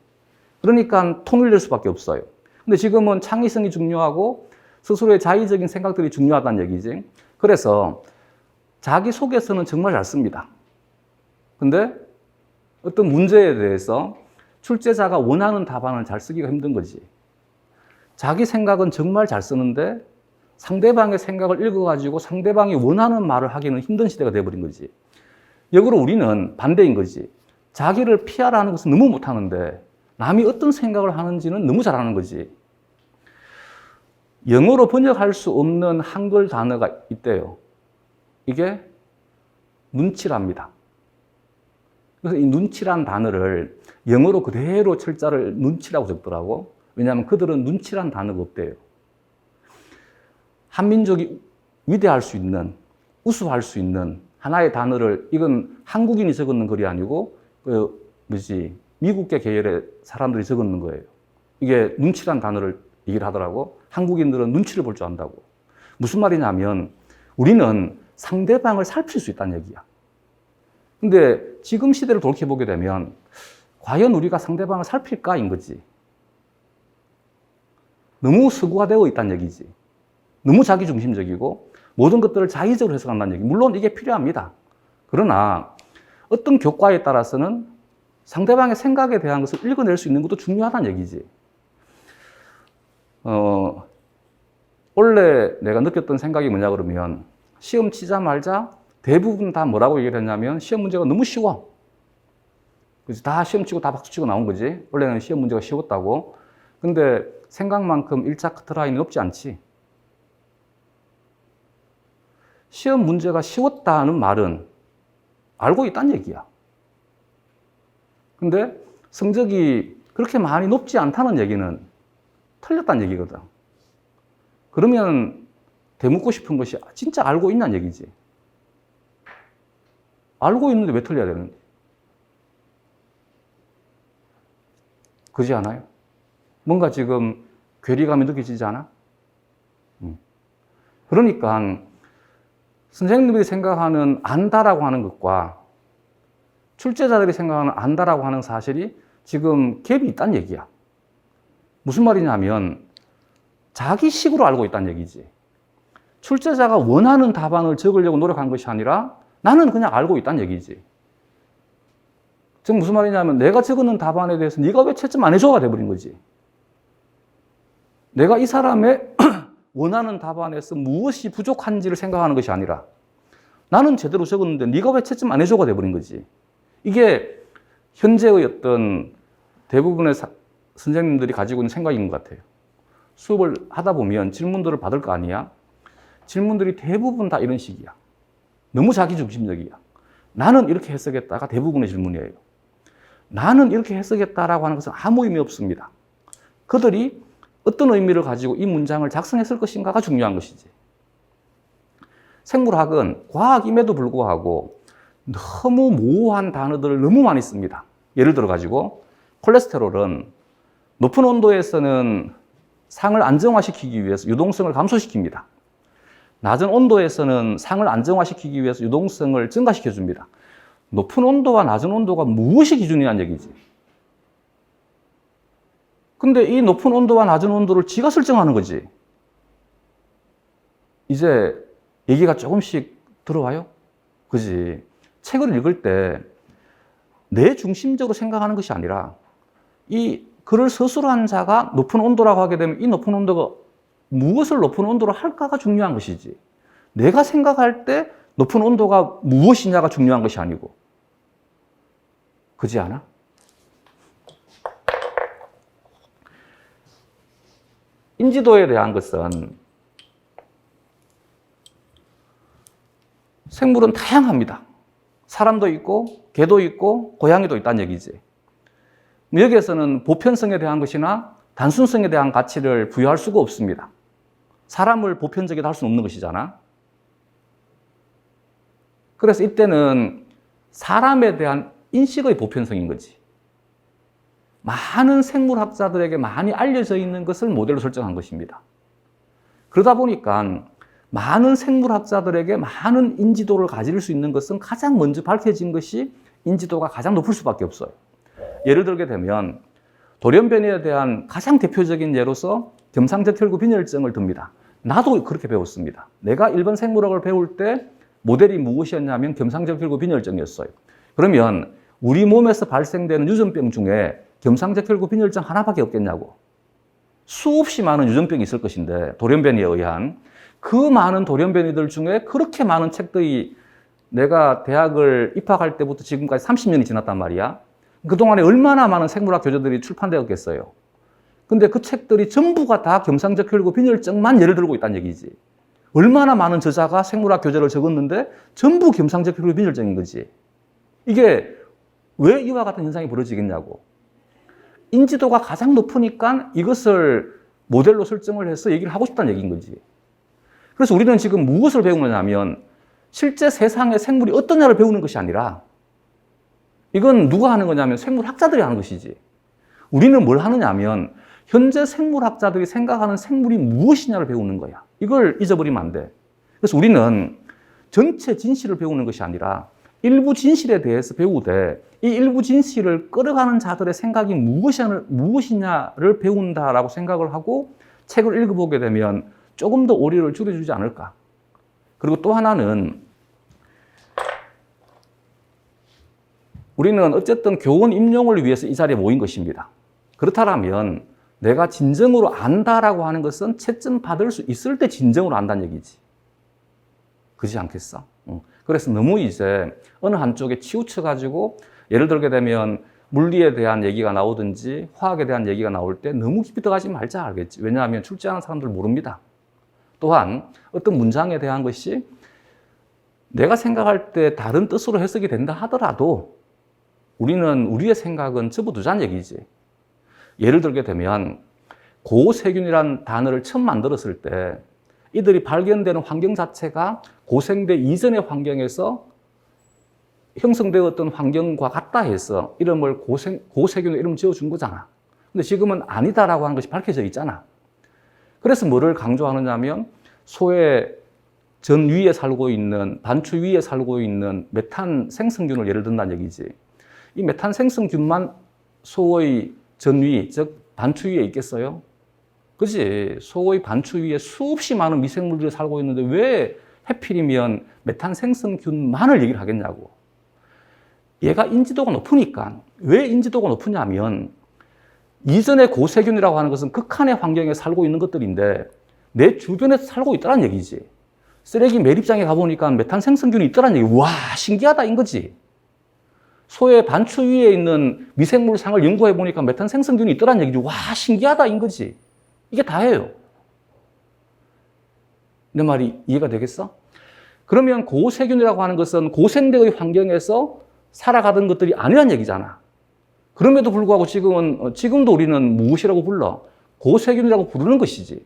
그러니까 통일될 수밖에 없어요. 근데 지금은 창의성이 중요하고 스스로의 자의적인 생각들이 중요하다는 얘기지. 그래서 자기소개서는 정말 잘 씁니다. 근데 어떤 문제에 대해서 출제자가 원하는 답안을 잘 쓰기가 힘든 거지. 자기 생각은 정말 잘 쓰는데 상대방의 생각을 읽어가지고 상대방이 원하는 말을 하기는 힘든 시대가 돼버린 거지. 역으로 우리는 반대인 거지. 자기를 피하라는 것은 너무 못하는데 남이 어떤 생각을 하는지는 너무 잘하는 거지. 영어로 번역할 수 없는 한글 단어가 있대요. 이게 눈치랍니다. 그래서 이 눈치란 단어를 영어로 그대로 철자를 눈치라고 적더라고. 왜냐하면 그들은 눈치란 단어가 없대요. 한민족이 위대할 수 있는, 우수할 수 있는 하나의 단어를, 이건 한국인이 적었는 글이 아니고 미국계 계열의 사람들이 적었는 거예요. 이게 눈치란 단어를 얘기를 하더라고. 한국인들은 눈치를 볼 줄 안다고. 무슨 말이냐면 우리는 상대방을 살필 수 있다는 얘기야. 근데 지금 시대를 돌이켜보게 되면 과연 우리가 상대방을 살필까인 거지. 너무 서구화되어 있다는 얘기지. 너무 자기중심적이고 모든 것들을 자의적으로 해석한다는 얘기. 물론 이게 필요합니다. 그러나 어떤 교과에 따라서는 상대방의 생각에 대한 것을 읽어낼 수 있는 것도 중요하다는 얘기지. 원래 내가 느꼈던 생각이 뭐냐 그러면 시험 치자마자 대부분 다 뭐라고 얘기를 했냐면 시험 문제가 너무 쉬워. 그래서 다 시험 치고 다 박수 치고 나온 거지. 원래는 시험 문제가 쉬웠다고. 근데 생각만큼 1차 커트라인이 높지 않지. 시험 문제가 쉬웠다는 말은 알고 있다는 얘기야. 근데 성적이 그렇게 많이 높지 않다는 얘기는 틀렸다는 얘기거든. 그러면 되묻고 싶은 것이 진짜 알고 있냐는 얘기지. 알고 있는데 왜 틀려야 되는지. 그렇지 않아요? 뭔가 지금 괴리감이 느껴지지 않아? 그러니까 선생님들이 생각하는 안다라고 하는 것과 출제자들이 생각하는 안다라고 하는 사실이 지금 갭이 있다는 얘기야. 무슨 말이냐면 자기식으로 알고 있다는 얘기지. 출제자가 원하는 답안을 적으려고 노력한 것이 아니라 나는 그냥 알고 있다는 얘기지. 즉 무슨 말이냐면 내가 적는 답안에 대해서 네가 왜 채점 안 해줘가 돼버린 거지. 내가 이 사람의 원하는 답안에서 무엇이 부족한지를 생각하는 것이 아니라 나는 제대로 적었는데 네가 왜 채점 안 해줘가 돼버린 거지. 이게 현재의 어떤 대부분의 선생님들이 가지고 있는 생각인 것 같아요. 수업을 하다 보면 질문들을 받을 거 아니야? 질문들이 대부분 다 이런 식이야. 너무 자기중심적이야. 나는 이렇게 해석했다가 대부분의 질문이에요. 나는 이렇게 해석했다라고 하는 것은 아무 의미 없습니다. 그들이 어떤 의미를 가지고 이 문장을 작성했을 것인가가 중요한 것이지. 생물학은 과학임에도 불구하고 너무 모호한 단어들을 너무 많이 씁니다. 예를 들어 가지고 콜레스테롤은 높은 온도에서는 상을 안정화시키기 위해서 유동성을 감소시킵니다. 낮은 온도에서는 상을 안정화시키기 위해서 유동성을 증가시켜줍니다. 높은 온도와 낮은 온도가 무엇이 기준이냐는 얘기지. 근데 이 높은 온도와 낮은 온도를 지가 설정하는 거지. 이제 얘기가 조금씩 들어와요? 그지? 책을 읽을 때 내 중심적으로 생각하는 것이 아니라 이 글을 서술한 자가 높은 온도라고 하게 되면 이 높은 온도가 무엇을 높은 온도로 할까가 중요한 것이지. 내가 생각할 때 높은 온도가 무엇이냐가 중요한 것이 아니고. 그지 않아? 인지도에 대한 것은 생물은 다양합니다. 사람도 있고 개도 있고 고양이도 있다는 얘기지. 여기에서는 보편성에 대한 것이나 단순성에 대한 가치를 부여할 수가 없습니다. 사람을 보편적이다 할 수는 없는 것이잖아. 그래서 이때는 사람에 대한 인식의 보편성인 거지. 많은 생물학자들에게 많이 알려져 있는 것을 모델로 설정한 것입니다. 그러다 보니까 많은 생물학자들에게 많은 인지도를 가질 수 있는 것은 가장 먼저 밝혀진 것이 인지도가 가장 높을 수밖에 없어요. 예를 들게 되면 돌연변이에 대한 가장 대표적인 예로서 겸상적혈구 빈혈증을 듭니다. 나도 그렇게 배웠습니다. 내가 일반 생물학을 배울 때 모델이 무엇이었냐면 겸상적혈구 빈혈증이었어요. 그러면 우리 몸에서 발생되는 유전병 중에 겸상적혈구 빈혈증 하나밖에 없겠냐고. 수없이 많은 유전병이 있을 것인데 돌연변이에 의한 그 많은 돌연변이들 중에 그렇게 많은 책들이 내가 대학을 입학할 때부터 지금까지 30년이 지났단 말이야. 그동안에 얼마나 많은 생물학 교재들이 출판되었겠어요. 근데 그 책들이 전부가 다 겸상적혈구 빈혈증만 예를 들고 있다는 얘기지. 얼마나 많은 저자가 생물학 교재를 적었는데 전부 겸상적혈구 빈혈증인 거지. 이게 왜 이와 같은 현상이 벌어지겠냐고. 인지도가 가장 높으니까 이것을 모델로 설정을 해서 얘기를 하고 싶다는 얘기인 거지. 그래서 우리는 지금 무엇을 배우느냐면 실제 세상의 생물이 어떠냐를 배우는 것이 아니라 이건 누가 하는 거냐면 생물학자들이 하는 것이지. 우리는 뭘 하느냐면 현재 생물학자들이 생각하는 생물이 무엇이냐를 배우는 거야. 이걸 잊어버리면 안 돼. 그래서 우리는 전체 진실을 배우는 것이 아니라 일부 진실에 대해서 배우되 이 일부 진실을 끌어가는 자들의 생각이 무엇이냐를 배운다라고 생각을 하고 책을 읽어보게 되면 조금 더 오류를 줄여주지 않을까. 그리고 또 하나는 우리는 어쨌든 교원 임용을 위해서 이 자리에 모인 것입니다. 그렇다면 내가 진정으로 안다라고 하는 것은 채점 받을 수 있을 때 진정으로 안다는 얘기지. 그렇지 않겠어? 그래서 너무 이제 어느 한쪽에 치우쳐가지고 예를 들게 되면 물리에 대한 얘기가 나오든지 화학에 대한 얘기가 나올 때 너무 깊이 들어가지 말자 알겠지. 왜냐하면 출제하는 사람들 모릅니다. 또한 어떤 문장에 대한 것이 내가 생각할 때 다른 뜻으로 해석이 된다 하더라도 우리는 우리의 생각은 접어두자는 얘기지. 예를 들게 되면 고세균이라는 단어를 처음 만들었을 때 이들이 발견되는 환경 자체가 고생대 이전의 환경에서 형성되었던 환경과 같다 해서 이름을 고세균의 이름 지어준 거잖아. 근데 지금은 아니다라고 하는 것이 밝혀져 있잖아. 그래서 뭐를 강조하느냐면 소의 전 위에 살고 있는, 반추 위에 살고 있는 메탄 생성균을 예를 든다는 얘기지. 이 메탄 생성균만 소의 전 위, 즉 반추 위에 있겠어요? 그지? 소의 반추 위에 수없이 많은 미생물들이 살고 있는데 왜 해필이면 메탄 생성균만을 얘기를 하겠냐고. 얘가 인지도가 높으니까. 왜 인지도가 높으냐면 이전의 고세균이라고 하는 것은 극한의 환경에 살고 있는 것들인데 내 주변에서 살고 있다는 얘기지. 쓰레기 매립장에 가보니까 메탄 생성균이 있다는 얘기. 와, 신기하다, 인 거지. 소의 반추 위에 있는 미생물상을 연구해 보니까 메탄 생성균이 있다는 얘기지. 와, 신기하다, 인 거지. 이게 다예요. 내 말이 이해가 되겠어? 그러면 고세균이라고 하는 것은 고생대의 환경에서 살아가던 것들이 아니란 얘기잖아. 그럼에도 불구하고 지금도 우리는 무엇이라고 불러? 고세균이라고 부르는 것이지.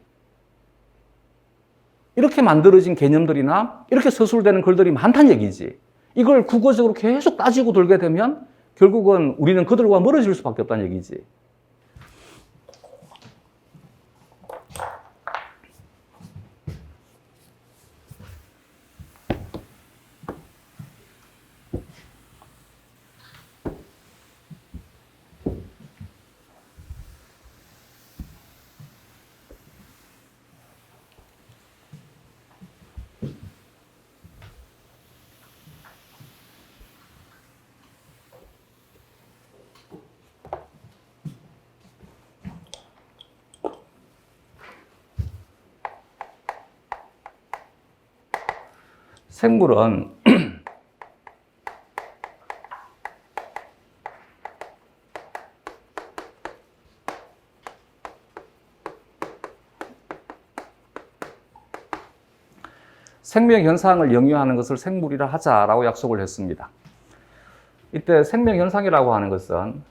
이렇게 만들어진 개념들이나 이렇게 서술되는 글들이 많다는 얘기지. 이걸 국어적으로 계속 따지고 돌게 되면 결국은 우리는 그들과 멀어질 수밖에 없다는 얘기지. 생물은 생명 현상을 영위하는 것을 생물이라 하자라고 약속을 했습니다. 이때 생명 현상이라고 하는 것은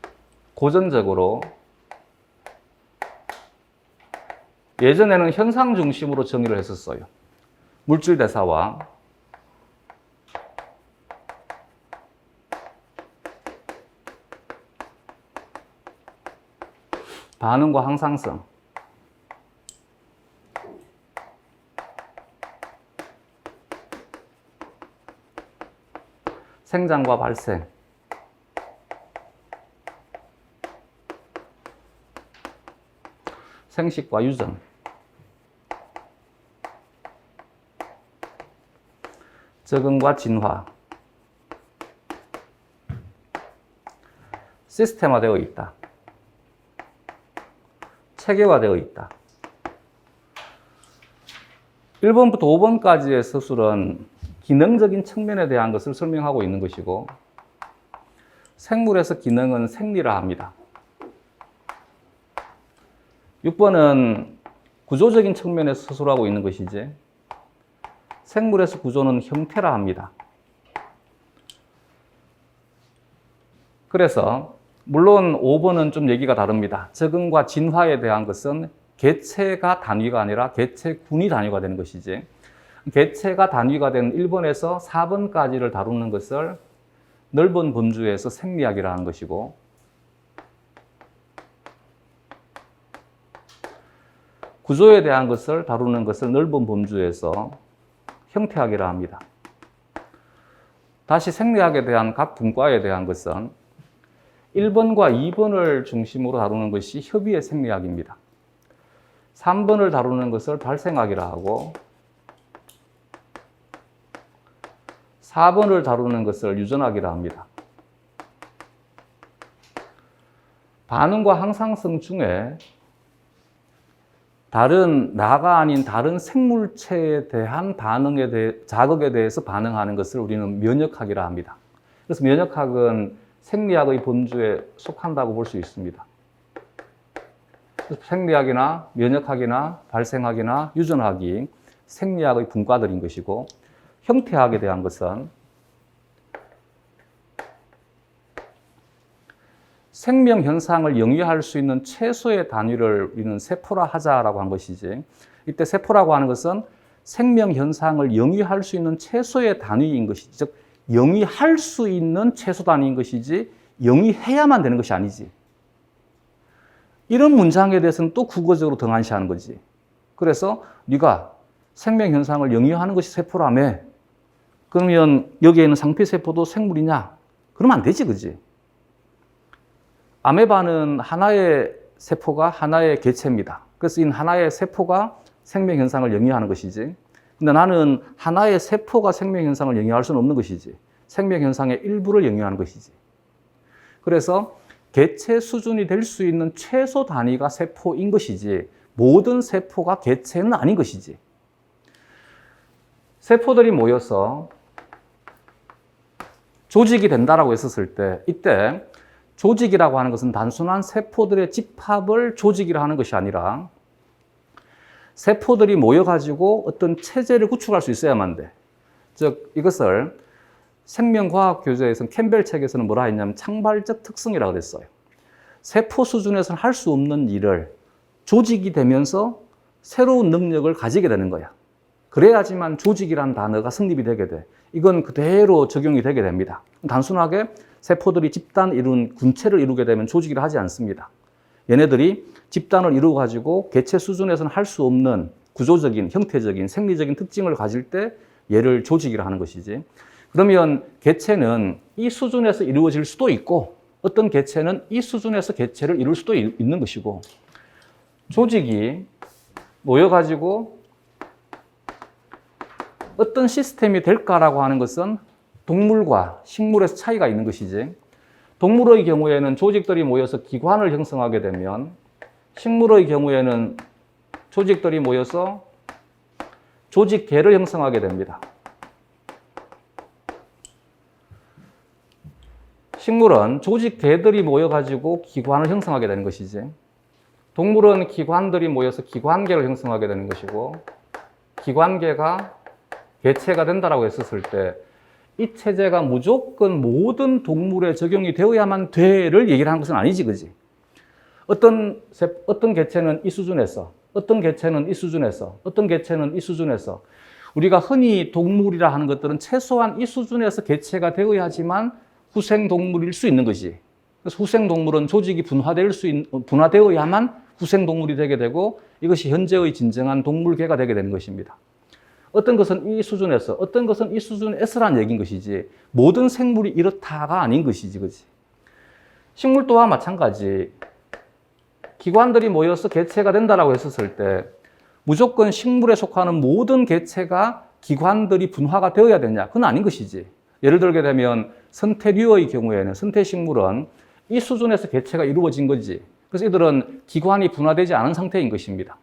고전적으로 예전에는 현상 중심으로 정의를 했었어요. 물질 대사와 반응과 항상성, 생장과 발생, 생식과 유전, 적응과 진화, 시스템화되어 있다. 체계화되어 있다. 1번부터 5번까지의 서술은 기능적인 측면에 대한 것을 설명하고 있는 것이고, 생물에서 기능은 생리라 합니다. 6번은 구조적인 측면에서 서술하고 있는 것이지, 생물에서 구조는 형태라 합니다. 그래서 물론 5번은 좀 얘기가 다릅니다. 적응과 진화에 대한 것은 개체가 단위가 아니라 개체군이 단위가 되는 것이지, 개체가 단위가 된 1번에서 4번까지를 다루는 것을 넓은 범주에서 생리학이라 하는 것이고, 구조에 대한 것을 다루는 것을 넓은 범주에서 형태학이라 합니다. 다시 생리학에 대한 각 분과에 대한 것은 1번과 2번을 중심으로 다루는 것이 협의의 생리학입니다. 3번을 다루는 것을 발생학이라 하고, 4번을 다루는 것을 유전학이라 합니다. 반응과 항상성 중에 나가 아닌 다른 생물체에 대한 자극에 대해서 반응하는 것을 우리는 면역학이라 합니다. 그래서 면역학은 생리학의 범주에 속한다고 볼 수 있습니다. 생리학이나 면역학이나 발생학이나 유전학이 생리학의 분과들인 것이고, 형태학에 대한 것은 생명 현상을 영위할 수 있는 최소의 단위를 우리는 세포라 하자라고 한 것이지, 이때 세포라고 하는 것은 생명 현상을 영위할 수 있는 최소의 단위인 것이지, 즉 영위할 수 있는 최소 단위인 것이지 영위해야만 되는 것이 아니지. 이런 문장에 대해서는 또 국어적으로 등한시하는 거지. 그래서 네가 생명 현상을 영위하는 것이 세포라며, 그러면 여기에 있는 상피세포도 생물이냐? 그러면 안 되지, 그지? 아메바는 하나의 세포가 하나의 개체입니다. 그래서 이 하나의 세포가 생명 현상을 영위하는 것이지. 근데 나는 하나의 세포가 생명 현상을 영위할 수는 없는 것이지. 생명 현상의 일부를 영위하는 것이지. 그래서 개체 수준이 될 수 있는 최소 단위가 세포인 것이지, 모든 세포가 개체는 아닌 것이지. 세포들이 모여서 조직이 된다라고 했었을 때, 이때 조직이라고 하는 것은 단순한 세포들의 집합을 조직이라 하는 것이 아니라 세포들이 모여가지고 어떤 체제를 구축할 수 있어야만 돼. 즉, 이것을 생명과학 교재에서는 캠벨 책에서는 뭐라 했냐면 창발적 특성이라고 그랬어요. 세포 수준에서는 할 수 없는 일을 조직이 되면서 새로운 능력을 가지게 되는 거야. 그래야지만 조직이라는 단어가 성립이 되게 돼. 이건 그대로 적용이 되게 됩니다. 단순하게 세포들이 집단 이룬 군체를 이루게 되면 조직이라 하지 않습니다. 얘네들이 집단을 이루어가지고 개체 수준에서는 할 수 없는 구조적인, 형태적인, 생리적인 특징을 가질 때 얘를 조직이라 하는 것이지. 그러면 개체는 이 수준에서 이루어질 수도 있고 어떤 개체는 이 수준에서 개체를 이룰 수도 있는 것이고 조직이 모여가지고 어떤 시스템이 될까라고 하는 것은 동물과 식물에서 차이가 있는 것이지. 동물의 경우에는 조직들이 모여서 기관을 형성하게 되면 식물의 경우에는 조직들이 모여서 조직계를 형성하게 됩니다. 식물은 조직계들이 모여가지고 기관을 형성하게 되는 것이지. 동물은 기관들이 모여서 기관계를 형성하게 되는 것이고 기관계가 개체가 된다라고 했었을 때 이 체제가 무조건 모든 동물에 적용이 되어야만 돼를 얘기를 하는 것은 아니지, 그지? 어떤 개체는 이 수준에서, 어떤 개체는 이 수준에서, 어떤 개체는 이 수준에서 우리가 흔히 동물이라 하는 것들은 최소한 이 수준에서 개체가 되어야지만 후생동물일 수 있는 것이. 그래서 후생동물은 조직이 분화되어야만 후생동물이 되게 되고 이것이 현재의 진정한 동물계가 되게 되는 것입니다. 어떤 것은 이 수준에서, 어떤 것은 이 수준에서라는 얘기인 것이지 모든 생물이 이렇다가 아닌 것이지, 그렇지? 식물 또한 마찬가지. 기관들이 모여서 개체가 된다라고 했었을 때 무조건 식물에 속하는 모든 개체가 기관들이 분화가 되어야 되냐? 그건 아닌 것이지. 예를 들게 되면 선태류의 경우에는 선태식물은 이 수준에서 개체가 이루어진 거지. 그래서 이들은 기관이 분화되지 않은 상태인 것입니다.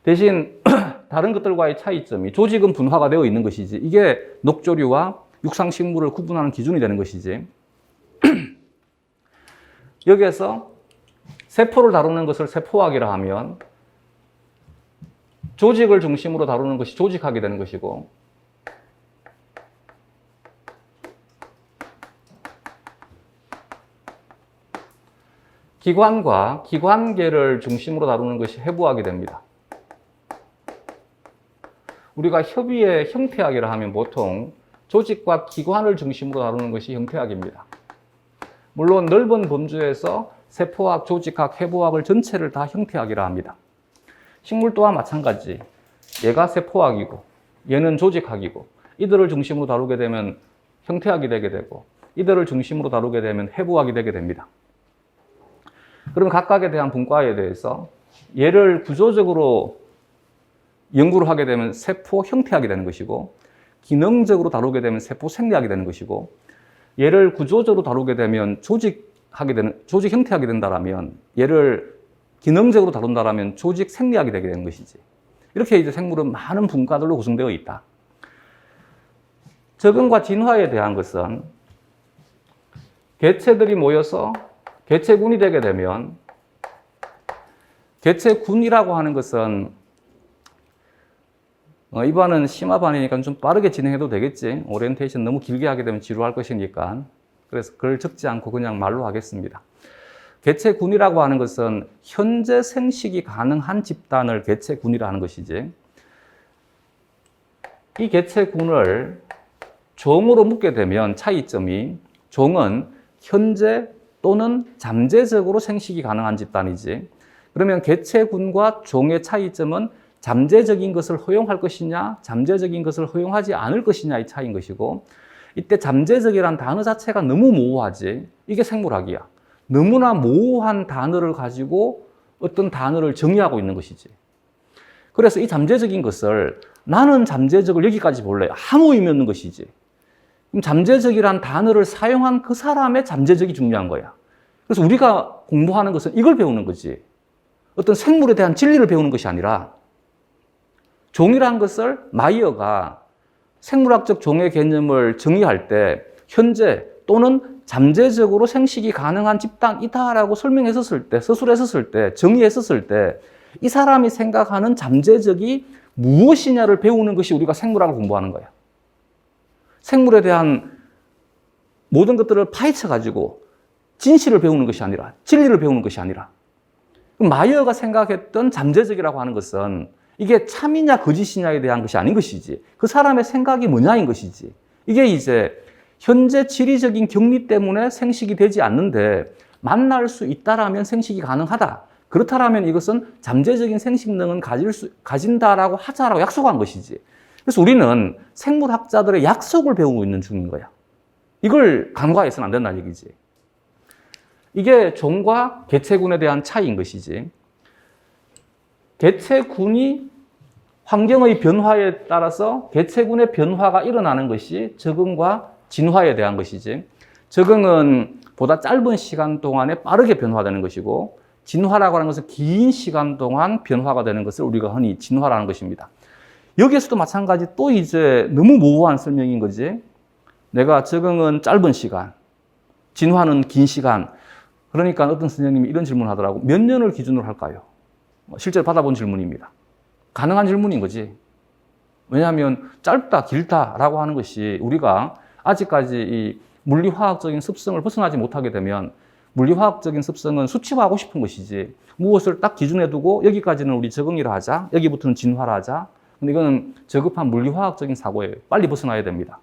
대신 다른 것들과의 차이점이 조직은 분화가 되어 있는 것이지 이게 녹조류와 육상식물을 구분하는 기준이 되는 것이지. 여기에서 세포를 다루는 것을 세포학이라 하면 조직을 중심으로 다루는 것이 조직학이 되는 것이고 기관과 기관계를 중심으로 다루는 것이 해부학이 됩니다. 우리가 협의의 형태학이라 하면 보통 조직과 기관을 중심으로 다루는 것이 형태학입니다. 물론 넓은 범주에서 세포학, 조직학, 해부학을 전체를 다 형태학이라 합니다. 식물 또한 마찬가지. 얘가 세포학이고 얘는 조직학이고 이들을 중심으로 다루게 되면 형태학이 되게 되고 이들을 중심으로 다루게 되면 해부학이 되게 됩니다. 그러면 각각에 대한 분과에 대해서 얘를 구조적으로 연구를 하게 되면 세포 형태학이 되는 것이고 기능적으로 다루게 되면 세포 생리학이 되는 것이고 얘를 구조적으로 다루게 되면 조직 형태학이 된다라면 얘를 기능적으로 다룬다라면 조직 생리학이 되게 되는 것이지. 이렇게 이제 생물은 많은 분과들로 구성되어 있다. 적응과 진화에 대한 것은 개체들이 모여서 개체군이 되게 되면 개체군이라고 하는 것은 이반은 심화반이니까 좀 빠르게 진행해도 되겠지. 오리엔테이션 너무 길게 하게 되면 지루할 것이니까. 그래서 글 적지 않고 그냥 말로 하겠습니다. 개체군이라고 하는 것은 현재 생식이 가능한 집단을 개체군이라 하는 것이지. 이 개체군을 종으로 묶게 되면 차이점이 종은 현재 또는 잠재적으로 생식이 가능한 집단이지. 그러면 개체군과 종의 차이점은 잠재적인 것을 허용할 것이냐, 잠재적인 것을 허용하지 않을 것이냐의 차이인 것이고, 이때 잠재적이라는 단어 자체가 너무 모호하지. 이게 생물학이야. 너무나 모호한 단어를 가지고 어떤 단어를 정의하고 있는 것이지. 그래서 이 잠재적인 것을 나는 잠재적을 여기까지 볼래. 아무 의미 없는 것이지. 그럼 잠재적이라는 단어를 사용한 그 사람의 잠재적이 중요한 거야. 그래서 우리가 공부하는 것은 이걸 배우는 거지. 어떤 생물에 대한 진리를 배우는 것이 아니라 종이라는 것을 마이어가 생물학적 종의 개념을 정의할 때 현재 또는 잠재적으로 생식이 가능한 집단이다라고 설명했었을 때, 서술했었을 때, 정의했었을 때 이 사람이 생각하는 잠재적이 무엇이냐를 배우는 것이 우리가 생물학을 공부하는 거야. 생물에 대한 모든 것들을 파헤쳐가지고 진실을 배우는 것이 아니라, 진리를 배우는 것이 아니라, 마이어가 생각했던 잠재적이라고 하는 것은 이게 참이냐 거짓이냐에 대한 것이 아닌 것이지, 그 사람의 생각이 뭐냐인 것이지. 이게 이제 현재 지리적인 격리 때문에 생식이 되지 않는데 만날 수 있다라면 생식이 가능하다. 그렇다라면 이것은 잠재적인 생식능은 가진다라고 하자라고 약속한 것이지. 그래서 우리는 생물학자들의 약속을 배우고 있는 중인 거야. 이걸 간과해서는 안 된다는 얘기지. 이게 종과 개체군에 대한 차이인 것이지. 개체군이 환경의 변화에 따라서 개체군의 변화가 일어나는 것이 적응과 진화에 대한 것이지. 적응은 보다 짧은 시간 동안에 빠르게 변화되는 것이고, 진화라고 하는 것은 긴 시간 동안 변화가 되는 것을 우리가 흔히 진화라는 것입니다. 여기에서도 마찬가지 또 이제 너무 모호한 설명인 거지. 내가 적응은 짧은 시간, 진화는 긴 시간. 그러니까 어떤 선생님이 이런 질문을 하더라고. 몇 년을 기준으로 할까요? 실제로 받아본 질문입니다. 가능한 질문인 거지. 왜냐하면 짧다, 길다라고 하는 것이 우리가 아직까지 이 물리화학적인 습성을 벗어나지 못하게 되면, 물리화학적인 습성은 수치화하고 싶은 것이지, 무엇을 딱 기준에 두고 여기까지는 우리 적응이라 하자, 여기부터는 진화라 하자. 근데 이거는 저급한 물리화학적인 사고예요. 빨리 벗어나야 됩니다.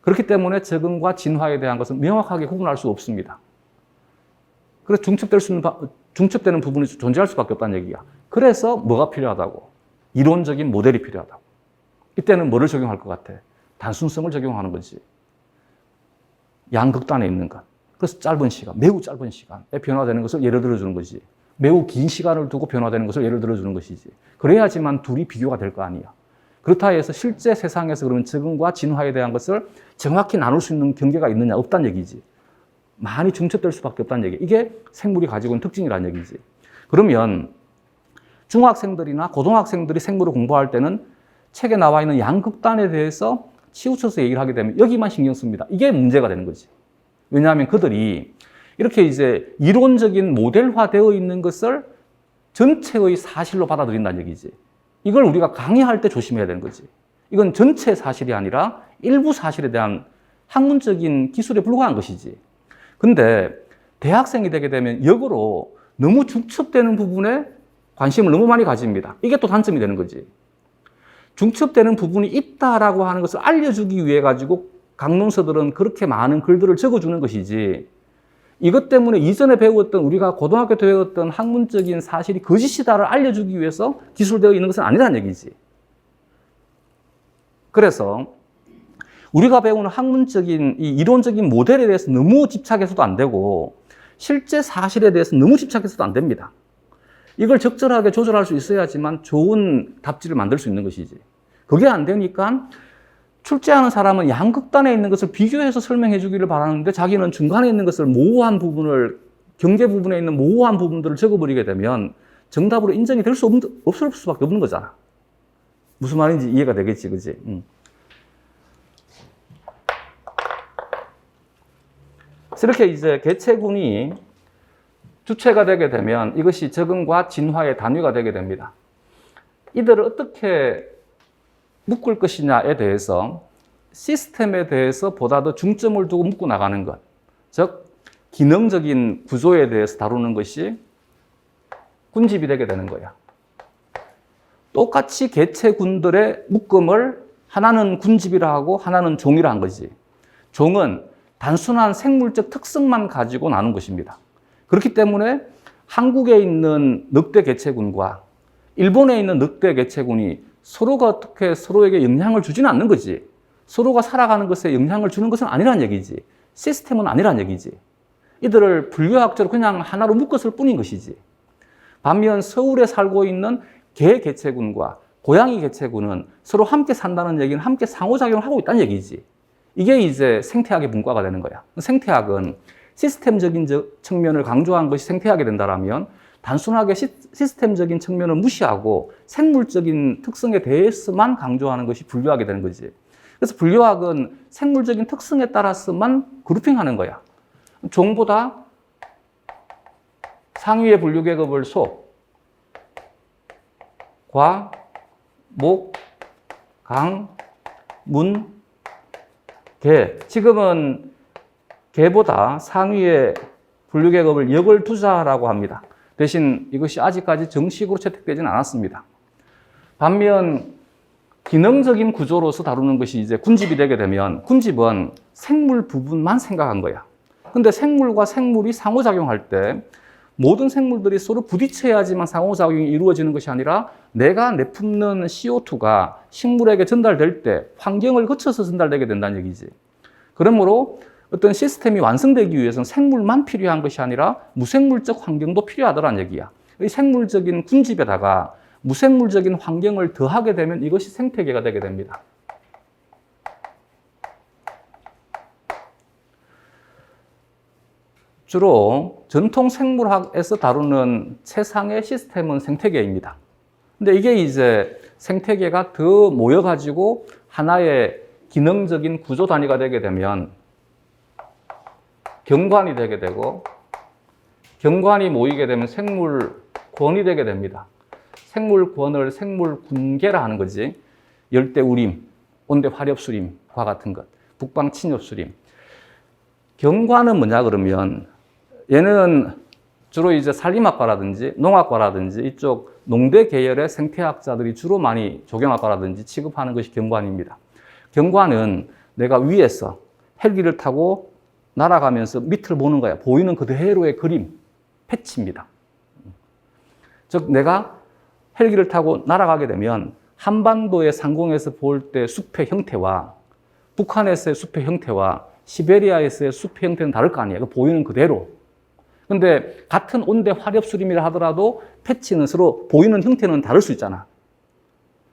그렇기 때문에 적응과 진화에 대한 것은 명확하게 구분할 수 없습니다. 그래서 중첩되는 부분이 존재할 수밖에 없다는 얘기야. 그래서 뭐가 필요하다고? 이론적인 모델이 필요하다고. 이때는 뭐를 적용할 것 같아? 단순성을 적용하는 거지. 양극단에 있는 것. 그래서 짧은 시간, 매우 짧은 시간에 변화되는 것을 예를 들어주는 거지. 매우 긴 시간을 두고 변화되는 것을 예를 들어주는 것이지. 그래야지만 둘이 비교가 될 거 아니야. 그렇다 해서 실제 세상에서 그러면 적응과 진화에 대한 것을 정확히 나눌 수 있는 경계가 있느냐? 없다는 얘기지. 많이 중첩될 수밖에 없다는 얘기. 이게 생물이 가지고 있는 특징이라는 얘기지. 그러면 중학생들이나 고등학생들이 생물을 공부할 때는 책에 나와 있는 양극단에 대해서 치우쳐서 얘기를 하게 되면 여기만 신경 씁니다. 이게 문제가 되는 거지. 왜냐하면 그들이 이렇게 이제 이론적인 모델화되어 있는 것을 전체의 사실로 받아들인다는 얘기지. 이걸 우리가 강의할 때 조심해야 되는 거지. 이건 전체 사실이 아니라 일부 사실에 대한 학문적인 기술에 불과한 것이지. 근데 대학생이 되게 되면 역으로 너무 중첩되는 부분에 관심을 너무 많이 가집니다. 이게 또 단점이 되는 거지. 중첩되는 부분이 있다라고 하는 것을 알려주기 위해 가지고 강론서들은 그렇게 많은 글들을 적어주는 것이지, 이것 때문에 이전에 배웠던, 우리가 고등학교 때 배웠던 학문적인 사실이 거짓이다를 알려주기 위해서 기술되어 있는 것은 아니라는 얘기지. 그래서 우리가 배우는 학문적인 이 이론적인 모델에 대해서 너무 집착해서도 안 되고, 실제 사실에 대해서 너무 집착해서도 안 됩니다. 이걸 적절하게 조절할 수 있어야지만 좋은 답지를 만들 수 있는 것이지. 그게 안 되니까 출제하는 사람은 양극단에 있는 것을 비교해서 설명해 주기를 바라는데, 자기는 중간에 있는 것을 모호한 부분을, 경계 부분에 있는 모호한 부분들을 적어버리게 되면 정답으로 인정이 될 수 없을 수밖에 없는 거잖아. 무슨 말인지 이해가 되겠지, 그지? 그래서 이렇게 이제 개체군이 주체가 되게 되면 이것이 적응과 진화의 단위가 되게 됩니다. 이들을 어떻게 묶을 것이냐에 대해서, 시스템에 대해서 보다 더 중점을 두고 묶고 나가는 것, 즉 기능적인 구조에 대해서 다루는 것이 군집이 되게 되는 거야. 똑같이 개체군들의 묶음을 하나는 군집이라 하고 하나는 종이라 한 거지. 종은 단순한 생물적 특성만 가지고 나눈 것입니다. 그렇기 때문에 한국에 있는 늑대 개체군과 일본에 있는 늑대 개체군이 서로가 어떻게 서로에게 영향을 주지는 않는 거지. 서로가 살아가는 것에 영향을 주는 것은 아니란 얘기지. 시스템은 아니란 얘기지. 이들을 분류학적으로 그냥 하나로 묶었을 뿐인 것이지. 반면 서울에 살고 있는 개 개체군과 고양이 개체군은 서로 함께 산다는 얘기는 함께 상호작용을 하고 있다는 얘기지. 이게 이제 생태학의 문과가 되는 거야. 생태학은 시스템적인 측면을 강조한 것이 생태학이 된다라면, 단순하게 시스템적인 측면을 무시하고 생물적인 특성에 대해서만 강조하는 것이 분류학이 되는 거지. 그래서 분류학은 생물적인 특성에 따라서만 그룹핑하는 거야. 종보다 상위의 분류 계급을 소, 과, 목, 강, 문, 개. 지금은 개보다 상위의 분류 계급을 역을 두자라고 합니다. 대신 이것이 아직까지 정식으로 채택되지는 않았습니다. 반면 기능적인 구조로서 다루는 것이 이제 군집이 되게 되면 군집은 생물 부분만 생각한 거야. 근데 생물과 생물이 상호작용할 때 모든 생물들이 서로 부딪혀야지만 상호작용이 이루어지는 것이 아니라 내가 내뿜는 CO2가 식물에게 전달될 때 환경을 거쳐서 전달되게 된다는 얘기지. 그러므로 어떤 시스템이 완성되기 위해서는 생물만 필요한 것이 아니라 무생물적 환경도 필요하다는 얘기야. 이 생물적인 군집에다가 무생물적인 환경을 더하게 되면 이것이 생태계가 되게 됩니다. 주로 전통 생물학에서 다루는 최상의 시스템은 생태계입니다. 근데 이게 이제 생태계가 더 모여가지고 하나의 기능적인 구조 단위가 되게 되면 경관이 되게 되고, 경관이 모이게 되면 생물권이 되게 됩니다. 생물권을 생물군계라 하는 거지. 열대우림, 온대화렵수림과 같은 것, 북방친엽수림. 경관은 뭐냐 그러면 얘는 주로 이제 산림학과라든지 농학과라든지 이쪽 농대 계열의 생태학자들이 주로 많이 조경학과라든지 취급하는 것이 경관입니다. 경관은 내가 위에서 헬기를 타고 날아가면서 밑을 보는 거야. 보이는 그대로의 그림, 패치입니다. 즉 내가 헬기를 타고 날아가게 되면 한반도의 상공에서 볼 때 숲의 형태와 북한에서의 숲의 형태와 시베리아에서의 숲의 형태는 다를 거 아니에요. 보이는 그대로. 근데 같은 온대 화렵수림이라 하더라도 패치는 서로 보이는 형태는 다를 수 있잖아.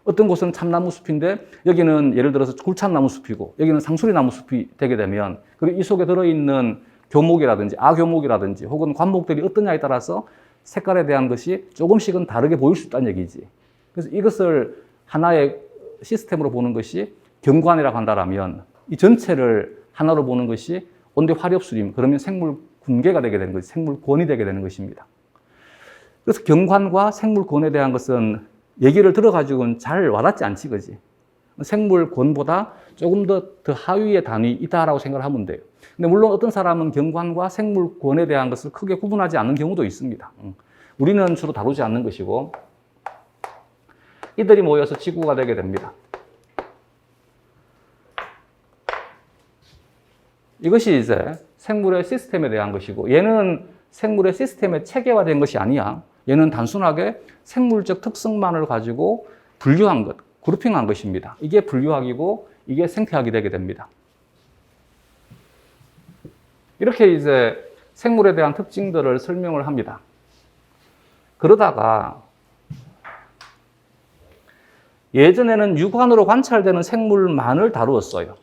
어떤 곳은 참나무 숲인데 여기는 예를 들어서 굴참나무 숲이고 여기는 상수리나무 숲이 되게 되면 그리고 이 속에 들어있는 교목이라든지 아교목이라든지 혹은 관목들이 어떠냐에 따라서 색깔에 대한 것이 조금씩은 다르게 보일 수 있다는 얘기지. 그래서 이것을 하나의 시스템으로 보는 것이 경관이라고 한다면 이 전체를 하나로 보는 것이 온대 화렵수림, 그러면 생물 군계가 되게 되는 것이 생물권이 되게 되는 것입니다. 그래서 경관과 생물권에 대한 것은 얘기를 들어가지고는 잘 와닿지 않지, 그지? 생물권보다 조금 더 하위의 단위이다라고 생각을 하면 돼요. 근데 물론 어떤 사람은 경관과 생물권에 대한 것을 크게 구분하지 않는 경우도 있습니다. 우리는 주로 다루지 않는 것이고 이들이 모여서 지구가 되게 됩니다. 이것이 이제 생물의 시스템에 대한 것이고 얘는 생물의 시스템의 체계화된 것이 아니야. 얘는 단순하게 생물적 특성만을 가지고 분류한 것, 그룹핑한 것입니다. 이게 분류학이고 이게 생태학이 되게 됩니다. 이렇게 이제 생물에 대한 특징들을 설명을 합니다. 그러다가 예전에는 육안으로 관찰되는 생물만을 다루었어요.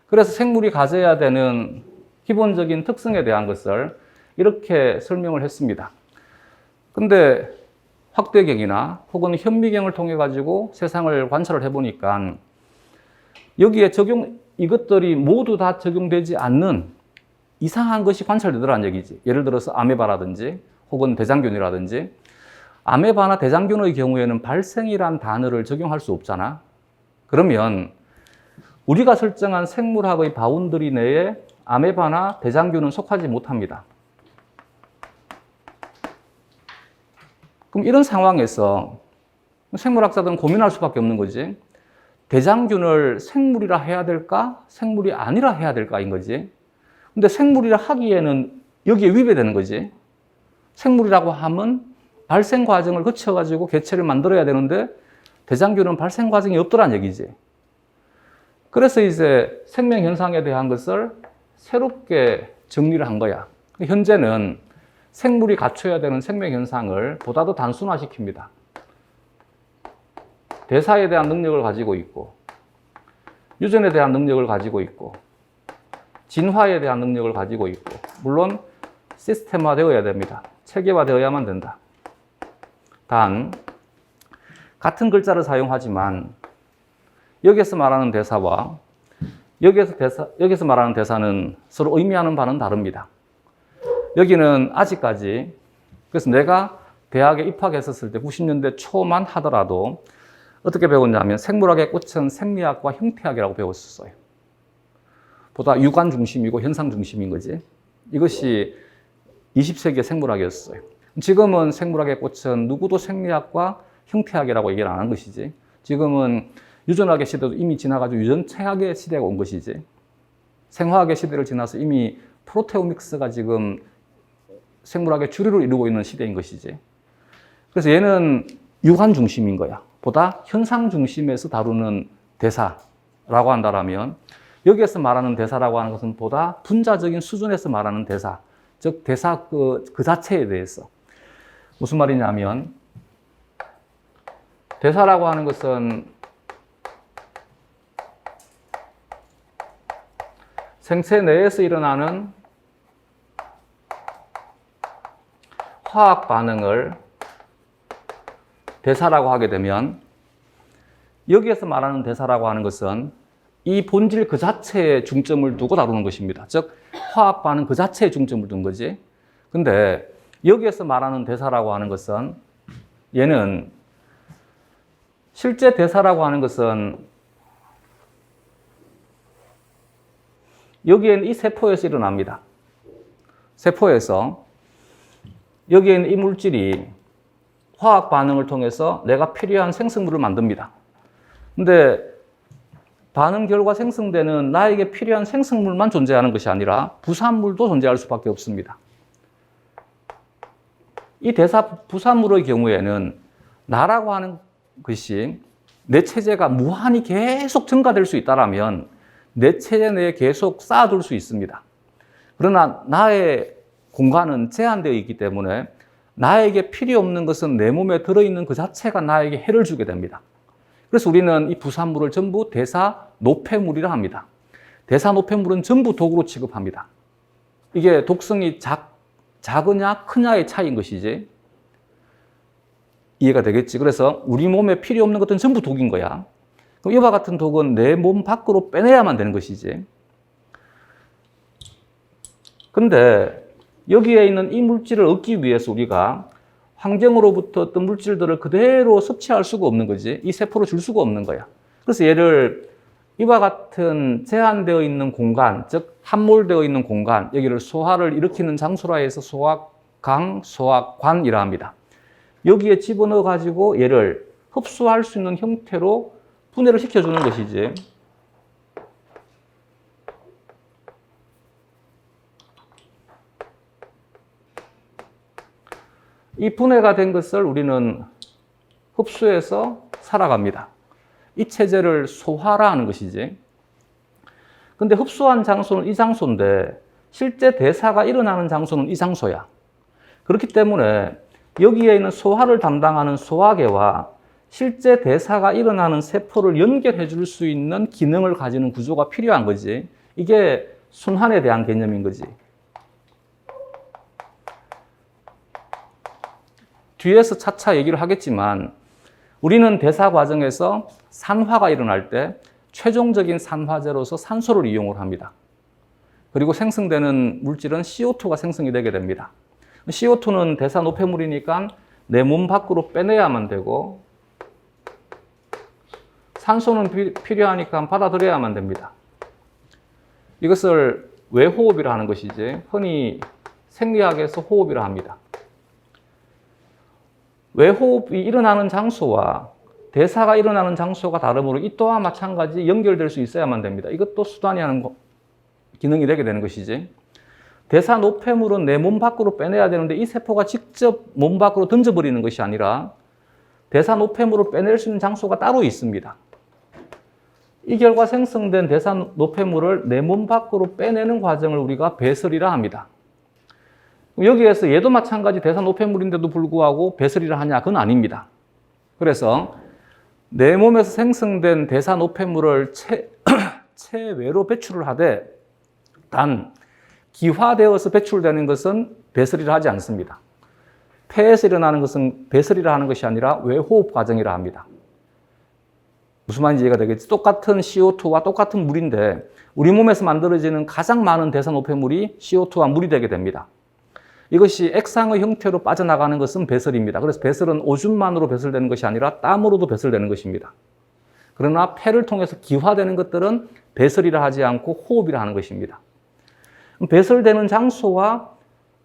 그래서 생물이 가져야 되는 기본적인 특성에 대한 것을 이렇게 설명을 했습니다. 근데 확대경이나 혹은 현미경을 통해 가지고 세상을 관찰을 해보니까 여기에 이것들이 모두 다 적용되지 않는 이상한 것이 관찰되더라는 얘기지. 예를 들어서 아메바라든지 혹은 대장균이라든지 아메바나 대장균의 경우에는 발생이란 단어를 적용할 수 없잖아. 그러면 우리가 설정한 생물학의 바운더리 내에 아메바나 대장균은 속하지 못합니다. 그럼 이런 상황에서 생물학자들은 고민할 수밖에 없는 거지. 대장균을 생물이라 해야 될까? 생물이 아니라 해야 될까인 거지. 근데 생물이라 하기에는 여기에 위배되는 거지. 생물이라고 하면 발생 과정을 거쳐가지고 개체를 만들어야 되는데 대장균은 발생 과정이 없더란 얘기지. 그래서 이제 생명 현상에 대한 것을 새롭게 정리를 한 거야. 현재는 생물이 갖춰야 되는 생명 현상을 보다 더 단순화시킵니다. 대사에 대한 능력을 가지고 있고, 유전에 대한 능력을 가지고 있고, 진화에 대한 능력을 가지고 있고, 물론 시스템화되어야 됩니다. 체계화되어야만 된다. 단 같은 글자를 사용하지만 여기에서 말하는 대사와 여기서 말하는 대사는 서로 의미하는 바는 다릅니다. 여기는 아직까지, 그래서 내가 대학에 입학했었을 때 90년대 초만 하더라도 어떻게 배웠냐면 생물학의 꽃은 생리학과 형태학이라고 배웠었어요. 보다 유관 중심이고 현상 중심인 거지. 이것이 20세기의 생물학이었어요. 지금은 생물학의 꽃은 누구도 생리학과 형태학이라고 얘기를 안 한 것이지. 지금은 유전학의 시대도 이미 지나가지고 유전체학의 시대가 온 것이지. 생화학의 시대를 지나서 이미 프로테오믹스가 지금 생물학의 주류를 이루고 있는 시대인 것이지. 그래서 얘는 유관 중심인 거야. 보다 현상 중심에서 다루는 대사라고 한다면 여기에서 말하는 대사라고 하는 것은 보다 분자적인 수준에서 말하는 대사, 즉 대사 그 자체에 대해서. 무슨 말이냐면 대사라고 하는 것은 생체 내에서 일어나는 화학 반응을 대사라고 하게 되면 여기에서 말하는 대사라고 하는 것은 이 본질 그 자체에 중점을 두고 다루는 것입니다. 즉 화학 반응 그 자체에 중점을 둔 거지. 근데 여기에서 말하는 대사라고 하는 것은 얘는 실제 대사라고 하는 것은 여기에는 이 세포에서 일어납니다. 세포에서 여기에는 이 물질이 화학 반응을 통해서 내가 필요한 생성물을 만듭니다. 근데 반응 결과 생성되는 나에게 필요한 생성물만 존재하는 것이 아니라 부산물도 존재할 수밖에 없습니다. 이 대사 부산물의 경우에는 나라고 하는 것이 내 체제가 무한히 계속 증가될 수 있다면 내 체제 내에 계속 쌓아둘 수 있습니다. 그러나 나의 공간은 제한되어 있기 때문에 나에게 필요 없는 것은 내 몸에 들어있는 그 자체가 나에게 해를 주게 됩니다. 그래서 우리는 이 부산물을 전부 대사 노폐물이라 합니다. 대사 노폐물은 전부 독으로 취급합니다. 이게 독성이 작으냐 크냐의 차이인 것이지. 이해가 되겠지? 그래서 우리 몸에 필요 없는 것은 전부 독인 거야. 그럼 이와 같은 독은 내 몸 밖으로 빼내야만 되는 것이지. 근데 여기에 있는 이 물질을 얻기 위해서 우리가 환경으로부터 어떤 물질들을 그대로 섭취할 수가 없는 거지. 이 세포로 줄 수가 없는 거야. 그래서 얘를 이와 같은 제한되어 있는 공간, 즉 함몰되어 있는 공간, 여기를 소화를 일으키는 장소라 해서 소화강, 소화관이라 합니다. 여기에 집어넣어 가지고 얘를 흡수할 수 있는 형태로 분해를 시켜주는 것이지. 이 분해가 된 것을 우리는 흡수해서 살아갑니다. 이 체제를 소화라 하는 것이지. 근데 흡수한 장소는 이 장소인데 실제 대사가 일어나는 장소는 이 장소야. 그렇기 때문에 여기에 있는 소화를 담당하는 소화계와 실제 대사가 일어나는 세포를 연결해 줄 수 있는 기능을 가지는 구조가 필요한 거지. 이게 순환에 대한 개념인 거지. 뒤에서 차차 얘기를 하겠지만 우리는 대사 과정에서 산화가 일어날 때 최종적인 산화제로서 산소를 이용을 합니다. 그리고 생성되는 물질은 CO2가 생성이 되게 됩니다. CO2는 대사 노폐물이니까 내 몸 밖으로 빼내야만 되고 산소는 필요하니까 받아들여야만 됩니다. 이것을 외호흡이라 하는 것이지 흔히 생리학에서 호흡이라 합니다. 외호흡이 일어나는 장소와 대사가 일어나는 장소가 다르므로 이 또한 마찬가지 연결될 수 있어야만 됩니다. 이것도 수단이 하는 기능이 되게 되는 것이지. 대사 노폐물은 내 몸 밖으로 빼내야 되는데 이 세포가 직접 몸 밖으로 던져버리는 것이 아니라 대사 노폐물을 빼낼 수 있는 장소가 따로 있습니다. 이 결과 생성된 대사 노폐물을 내 몸 밖으로 빼내는 과정을 우리가 배설이라 합니다. 여기에서 얘도 마찬가지 대사 노폐물인데도 불구하고 배설이라 하냐? 그건 아닙니다. 그래서 내 몸에서 생성된 대사 노폐물을 체외로 배출을 하되 단 기화되어서 배출되는 것은 배설이라 하지 않습니다. 폐에서 일어나는 것은 배설이라 하는 것이 아니라 외호흡 과정이라 합니다. 무슨 말인지 이해가 되겠지? 똑같은 CO2와 똑같은 물인데 우리 몸에서 만들어지는 가장 많은 대사노폐물이 CO2와 물이 되게 됩니다. 이것이 액상의 형태로 빠져나가는 것은 배설입니다. 그래서 배설은 오줌만으로 배설되는 것이 아니라 땀으로도 배설되는 것입니다. 그러나 폐를 통해서 기화되는 것들은 배설이라 하지 않고 호흡이라 하는 것입니다. 배설되는 장소와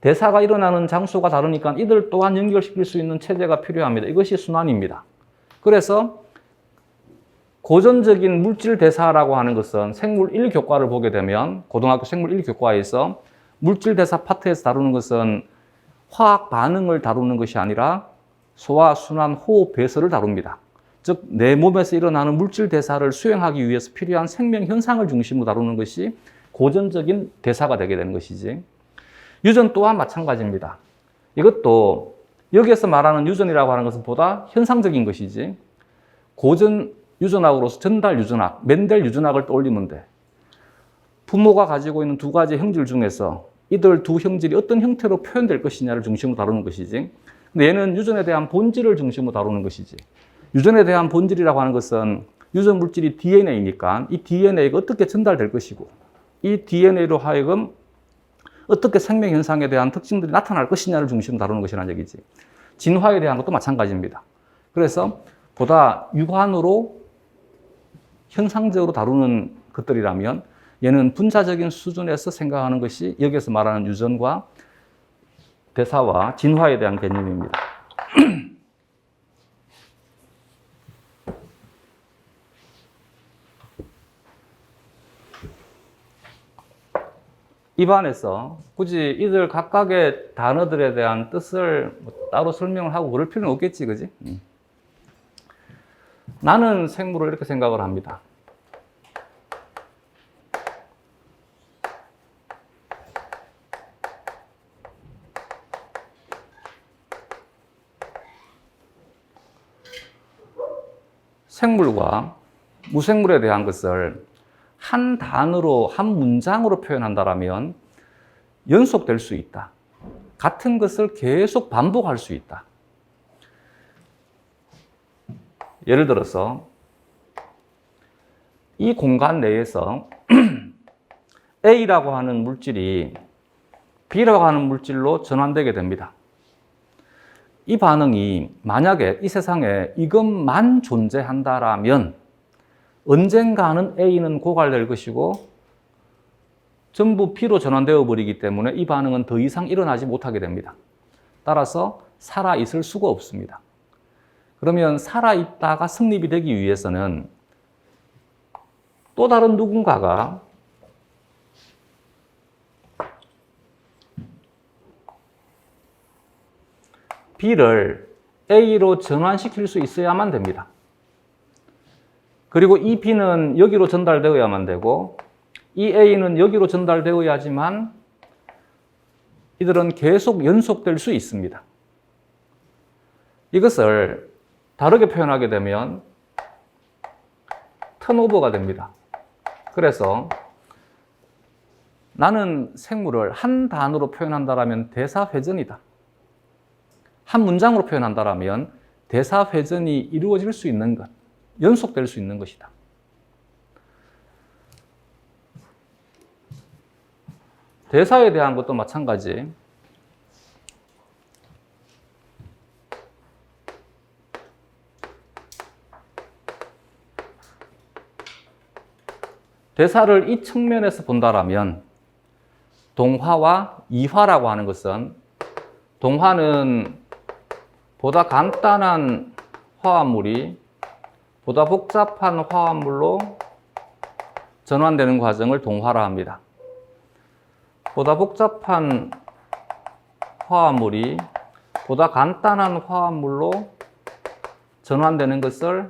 대사가 일어나는 장소가 다르니까 이들 또한 연결시킬 수 있는 체제가 필요합니다. 이것이 순환입니다. 그래서 고전적인 물질 대사라고 하는 것은 생물 1교과를 보게 되면 고등학교 생물 1교과에서 물질 대사 파트에서 다루는 것은 화학 반응을 다루는 것이 아니라 소화, 순환, 호흡, 배설을 다룹니다. 즉, 내 몸에서 일어나는 물질 대사를 수행하기 위해서 필요한 생명 현상을 중심으로 다루는 것이 고전적인 대사가 되게 되는 것이지. 유전 또한 마찬가지입니다. 이것도 여기에서 말하는 유전이라고 하는 것은 보다 현상적인 것이지. 고전 유전학으로서 전달 유전학, 멘델 유전학을 떠올리면 돼. 부모가 가지고 있는 두 가지 형질 중에서 이들 두 형질이 어떤 형태로 표현될 것이냐를 중심으로 다루는 것이지. 근데 얘는 유전에 대한 본질을 중심으로 다루는 것이지. 유전에 대한 본질이라고 하는 것은 유전 물질이 DNA니까 이 DNA가 어떻게 전달될 것이고 이 DNA로 하여금 어떻게 생명 현상에 대한 특징들이 나타날 것이냐를 중심으로 다루는 것이라는 얘기지. 진화에 대한 것도 마찬가지입니다. 그래서 보다 육안으로 현상적으로 다루는 것들이라면 얘는 분자적인 수준에서 생각하는 것이 여기에서 말하는 유전과 대사와 진화에 대한 개념입니다. 입안에서 굳이 이들 각각의 단어들에 대한 뜻을 따로 설명을 하고 그럴 필요는 없겠지, 그지? 나는 생물을 이렇게 생각을 합니다. 생물과 무생물에 대한 것을 한 단어로, 한 문장으로 표현한다면 연속될 수 있다. 같은 것을 계속 반복할 수 있다. 예를 들어서 이 공간 내에서 A라고 하는 물질이 B라고 하는 물질로 전환되게 됩니다. 이 반응이 만약에 이 세상에 이것만 존재한다라면 언젠가는 A는 고갈될 것이고 전부 B로 전환되어 버리기 때문에 이 반응은 더 이상 일어나지 못하게 됩니다. 따라서 살아있을 수가 없습니다. 그러면 살아있다가 성립이 되기 위해서는 또 다른 누군가가 B를 A로 전환시킬 수 있어야만 됩니다. 그리고 이 B는 여기로 전달되어야만 되고 이 A는 여기로 전달되어야지만 이들은 계속 연속될 수 있습니다. 이것을 다르게 표현하게 되면 턴오버가 됩니다. 그래서 나는 생물을 한 단어로 표현한다면 대사회전이다. 한 문장으로 표현한다면 대사회전이 이루어질 수 있는 것, 연속될 수 있는 것이다. 대사에 대한 것도 마찬가지. 대사를 이 측면에서 본다라면 동화와 이화라고 하는 것은 동화는 보다 간단한 화합물이 보다 복잡한 화합물로 전환되는 과정을 동화라 합니다. 보다 복잡한 화합물이 보다 간단한 화합물로 전환되는 것을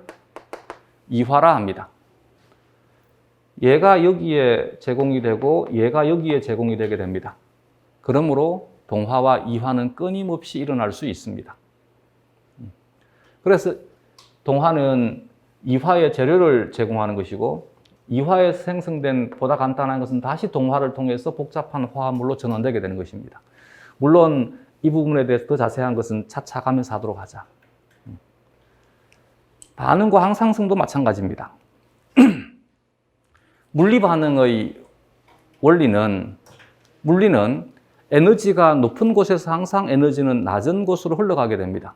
이화라 합니다. 얘가 여기에 제공이 되고 얘가 여기에 제공이 되게 됩니다. 그러므로 동화와 이화는 끊임없이 일어날 수 있습니다. 그래서 동화는 이화의 재료를 제공하는 것이고 이화에서 생성된 보다 간단한 것은 다시 동화를 통해서 복잡한 화합물로 전환되게 되는 것입니다. 물론 이 부분에 대해서 더 자세한 것은 차차 가면서 하도록 하자. 반응과 항상성도 마찬가지입니다. 물리 반응의 원리는, 물리는 에너지가 높은 곳에서 항상 에너지는 낮은 곳으로 흘러가게 됩니다.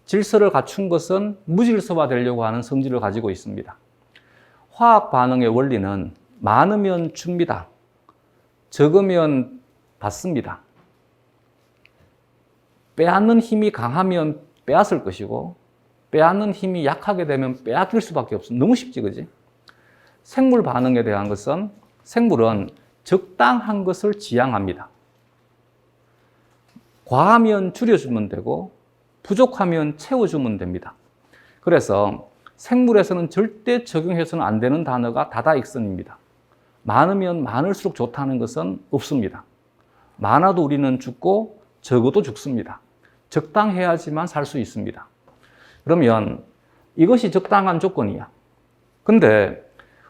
질서를 갖춘 것은 무질서화 되려고 하는 성질을 가지고 있습니다. 화학 반응의 원리는 많으면 줍니다. 적으면 받습니다. 빼앗는 힘이 강하면 빼앗을 것이고, 빼앗는 힘이 약하게 되면 빼앗길 수밖에 없습니다. 너무 쉽지, 그지? 생물 반응에 대한 것은, 생물은 적당한 것을 지향합니다. 과하면 줄여주면 되고, 부족하면 채워주면 됩니다. 그래서 생물에서는 절대 적용해서는 안 되는 단어가 다다익선입니다. 많으면 많을수록 좋다는 것은 없습니다. 많아도 우리는 죽고 적어도 죽습니다. 적당해야지만 살 수 있습니다. 그러면 이것이 적당한 조건이야. 근데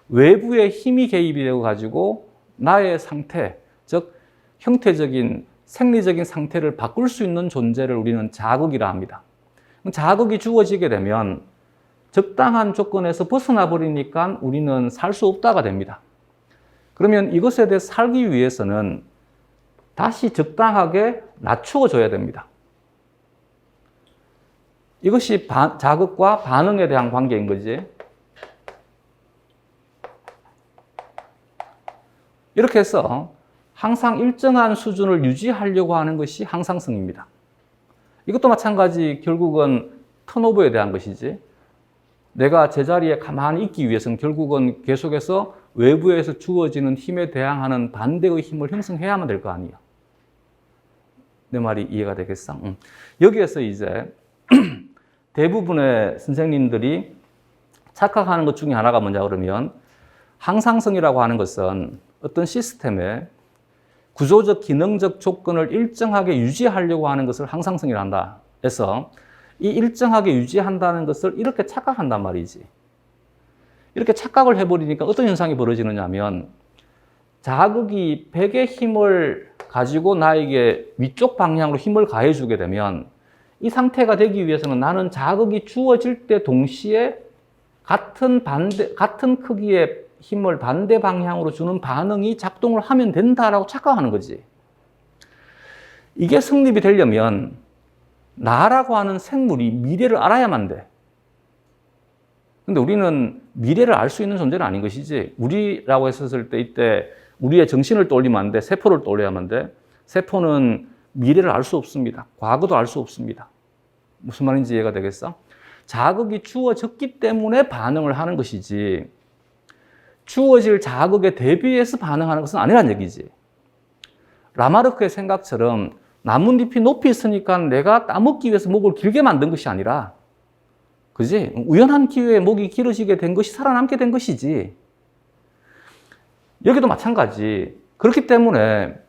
외부의 힘이 개입이 되어 가지고 나의 상태, 즉 형태적인 생리적인 상태를 바꿀 수 있는 존재를 우리는 자극이라 합니다. 자극이 주어지게 되면 적당한 조건에서 벗어나 버리니까 우리는 살 수 없다가 됩니다. 그러면 이것에 대해 살기 위해서는 다시 적당하게 낮추어줘야 됩니다. 이것이 자극과 반응에 대한 관계인 거지. 이렇게 해서 항상 일정한 수준을 유지하려고 하는 것이 항상성입니다. 이것도 마찬가지 결국은 턴오버에 대한 것이지. 내가 제자리에 가만히 있기 위해서는 결국은 계속해서 외부에서 주어지는 힘에 대항하는 반대의 힘을 형성해야만 될 거 아니에요. 내 말이 이해가 되겠어? 여기에서 이제 대부분의 선생님들이 착각하는 것 중에 하나가 뭐냐 그러면 항상성이라고 하는 것은 어떤 시스템의 구조적, 기능적 조건을 일정하게 유지하려고 하는 것을 항상성이라 한다. 그래서 이 일정하게 유지한다는 것을 이렇게 착각한단 말이지. 이렇게 착각을 해버리니까 어떤 현상이 벌어지느냐 하면 자극이 100의 힘을 가지고 나에게 위쪽 방향으로 힘을 가해주게 되면 이 상태가 되기 위해서는 나는 자극이 주어질 때 동시에 같은 크기의 힘을 반대 방향으로 주는 반응이 작동을 하면 된다라고 착각하는 거지. 이게 성립이 되려면 나라고 하는 생물이 미래를 알아야만 돼. 근데 우리는 미래를 알 수 있는 존재는 아닌 것이지. 우리라고 했었을 때 이때 우리의 정신을 떠올리면 안 돼. 세포를 떠올려야만 돼. 세포는 미래를 알 수 없습니다. 과거도 알 수 없습니다. 무슨 말인지 이해가 되겠어? 자극이 주어졌기 때문에 반응을 하는 것이지 주어질 자극에 대비해서 반응하는 것은 아니란 얘기지. 라마르크의 생각처럼 나뭇잎이 높이 있으니까 내가 따먹기 위해서 목을 길게 만든 것이 아니라, 그지? 우연한 기회에 목이 길어지게 된 것이 살아남게 된 것이지. 여기도 마찬가지. 그렇기 때문에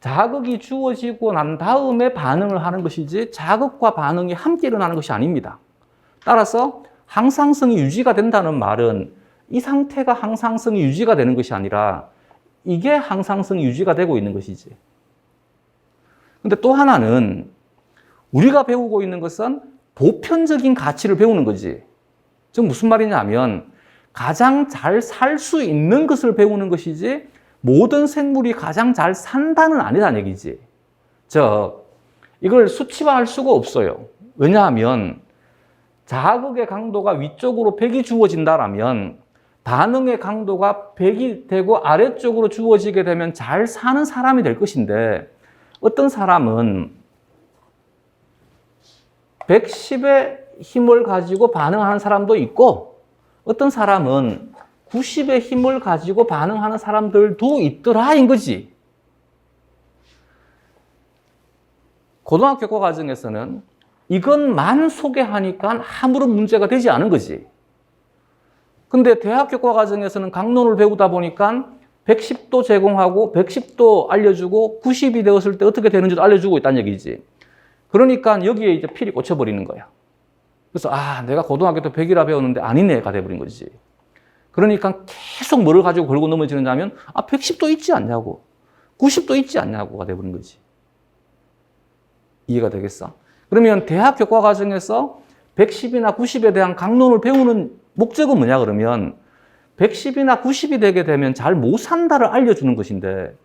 자극이 주어지고 난 다음에 반응을 하는 것이지 자극과 반응이 함께 일어나는 것이 아닙니다. 따라서 항상성이 유지가 된다는 말은 이 상태가 항상성이 유지가 되는 것이 아니라 이게 항상성이 유지가 되고 있는 것이지. 근데 또 하나는 우리가 배우고 있는 것은 보편적인 가치를 배우는 거지. 즉 무슨 말이냐면 가장 잘 살 수 있는 것을 배우는 것이지 모든 생물이 가장 잘 산다는 아니라는 얘기지. 즉 이걸 수치화할 수가 없어요. 왜냐하면 자극의 강도가 위쪽으로 100이 주어진다라면 반응의 강도가 100이 되고 아래쪽으로 주어지게 되면 잘 사는 사람이 될 것인데 어떤 사람은 110의 힘을 가지고 반응하는 사람도 있고 어떤 사람은 90의 힘을 가지고 반응하는 사람들도 있더라인 거지. 고등학교 교과 과정에서는 이것만 소개하니까 아무런 문제가 되지 않은 거지. 근데 대학 교과 과정에서는 강론을 배우다 보니까 110도 제공하고 110도 알려주고 90이 되었을 때 어떻게 되는지도 알려주고 있다는 얘기지. 그러니까 여기에 이제 필이 꽂혀버리는 거야. 그래서 내가 고등학교 때 100이라 배웠는데 아니네가 돼버린 거지. 그러니까 계속 뭐를 가지고 걸고 넘어지느냐면 110도 있지 않냐고 90도 있지 않냐고가 돼버린 거지. 이해가 되겠어? 그러면 대학 교과 과정에서 110이나 90에 대한 강론을 배우는 목적은 뭐냐 그러면 110이나 90이 되게 되면 잘 못 산다를 알려주는 것인데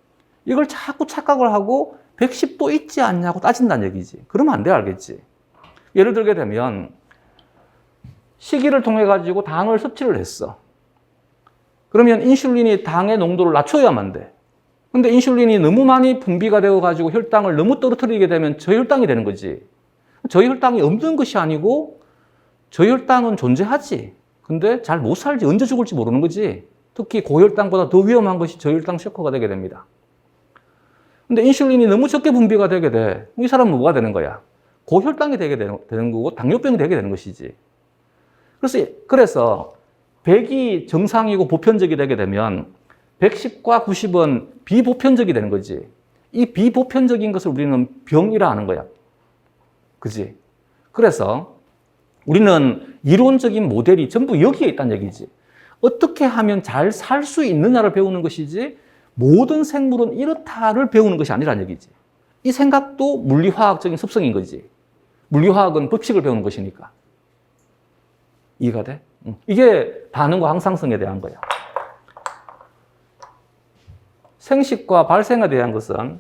이걸 자꾸 착각을 하고 110도 있지 않냐고 따진다는 얘기지. 그러면 안 돼, 알겠지? 예를 들게 되면 식이를 통해 가지고 당을 섭취를 했어. 그러면 인슐린이 당의 농도를 낮춰야만 돼. 근데 인슐린이 너무 많이 분비가 되어 가지고 혈당을 너무 떨어뜨리게 되면 저혈당이 되는 거지. 저혈당이 없는 것이 아니고 저혈당은 존재하지. 근데 잘 못 살지. 언제 죽을지 모르는 거지. 특히 고혈당보다 더 위험한 것이 저혈당 쇼크가 되게 됩니다. 근데 인슐린이 너무 적게 분비가 되게 돼. 이 사람은 뭐가 되는 거야? 고혈당이 되게 되는 거고 당뇨병이 되게 되는 것이지. 그래서 100이 정상이고 보편적이 되게 되면 110과 90은 비보편적이 되는 거지. 이 비보편적인 것을 우리는 병이라 하는 거야. 그지? 그래서 우리는 이론적인 모델이 전부 여기에 있다는 얘기지. 어떻게 하면 잘 살 수 있느냐를 배우는 것이지 모든 생물은 이렇다를 배우는 것이 아니라는 얘기지. 이 생각도 물리화학적인 습성인 거지. 물리화학은 법칙을 배우는 것이니까. 이해가 돼? 이게 반응과 항상성에 대한 거야. 생식과 발생에 대한 것은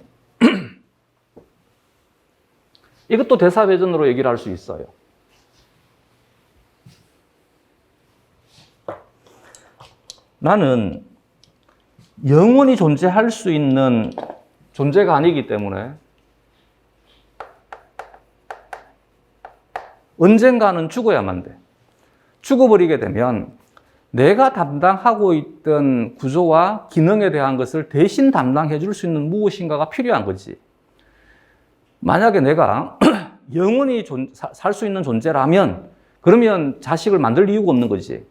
이것도 대사배전으로 얘기를 할 수 있어요. 나는 영원히 존재할 수 있는 존재가 아니기 때문에 언젠가는 죽어야만 돼. 죽어버리게 되면 내가 담당하고 있던 구조와 기능에 대한 것을 대신 담당해 줄 수 있는 무엇인가가 필요한 거지. 만약에 내가 영원히 살 수 있는 존재라면 그러면 자식을 만들 이유가 없는 거지.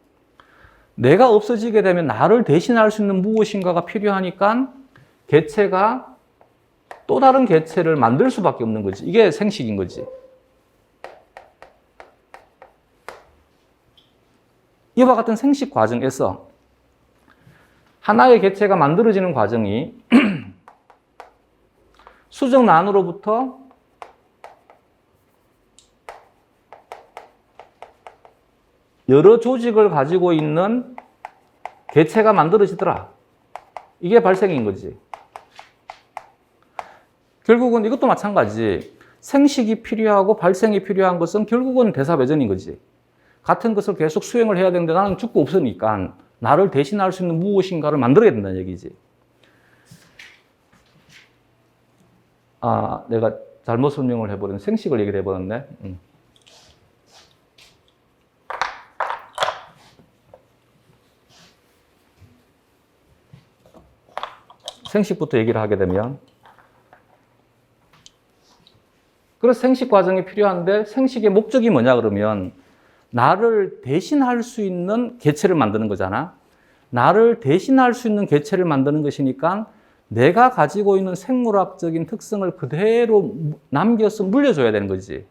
내가 없어지게 되면 나를 대신할 수 있는 무엇인가가 필요하니까 개체가 또 다른 개체를 만들 수밖에 없는 거지. 이게 생식인 거지. 이와 같은 생식 과정에서 하나의 개체가 만들어지는 과정이 수정 난으로부터 여러 조직을 가지고 있는 개체가 만들어지더라. 이게 발생인 거지. 결국은 이것도 마찬가지. 생식이 필요하고 발생이 필요한 것은 결국은 대사배전인 거지. 같은 것을 계속 수행을 해야 되는데 나는 죽고 없으니까 나를 대신할 수 있는 무엇인가를 만들어야 된다는 얘기지. 아, 내가 잘못 설명을 해버렸네. 생식을 얘기를 해버렸네. 생식부터 얘기를 하게 되면 그래서 생식 과정이 필요한데 생식의 목적이 뭐냐 그러면 나를 대신할 수 있는 개체를 만드는 거잖아. 나를 대신할 수 있는 개체를 만드는 것이니까 내가 가지고 있는 생물학적인 특성을 그대로 남겨서 물려줘야 되는 거지.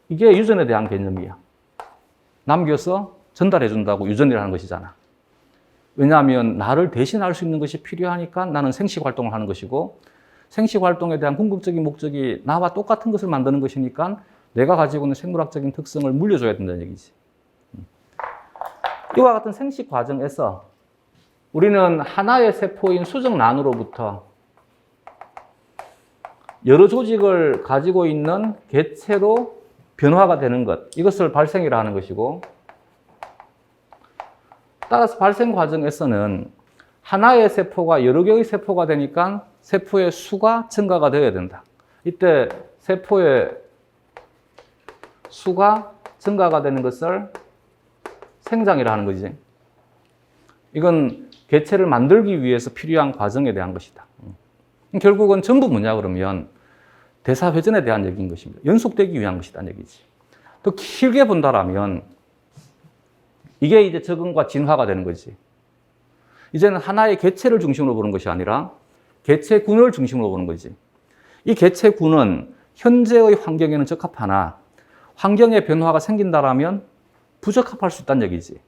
이게 유전에 대한 개념이야. 남겨서 전달해 준다고 유전이라는 것이잖아. 왜냐하면 나를 대신할 수 있는 것이 필요하니까 나는 생식 활동을 하는 것이고 생식 활동에 대한 궁극적인 목적이 나와 똑같은 것을 만드는 것이니까 내가 가지고 있는 생물학적인 특성을 물려줘야 된다는 얘기지. 이와 같은 생식 과정에서 우리는 하나의 세포인 수정란으로부터 여러 조직을 가지고 있는 개체로 변화가 되는 것, 이것을 발생이라 하는 것이고, 따라서 발생 과정에서는 하나의 세포가 여러 개의 세포가 되니까 세포의 수가 증가가 되어야 된다. 이때 세포의 수가 증가가 되는 것을 생장이라 하는 거지. 이건 개체를 만들기 위해서 필요한 과정에 대한 것이다. 결국은 전부 뭐냐 그러면 대사회전에 대한 얘기인 것입니다. 연속되기 위한 것이다는 얘기지. 더 길게 본다라면 이게 이제 적응과 진화가 되는 거지. 이제는 하나의 개체를 중심으로 보는 것이 아니라 개체군을 중심으로 보는 거지. 이 개체군은 현재의 환경에는 적합하나 환경의 변화가 생긴다라면 부적합할 수 있다는 얘기지.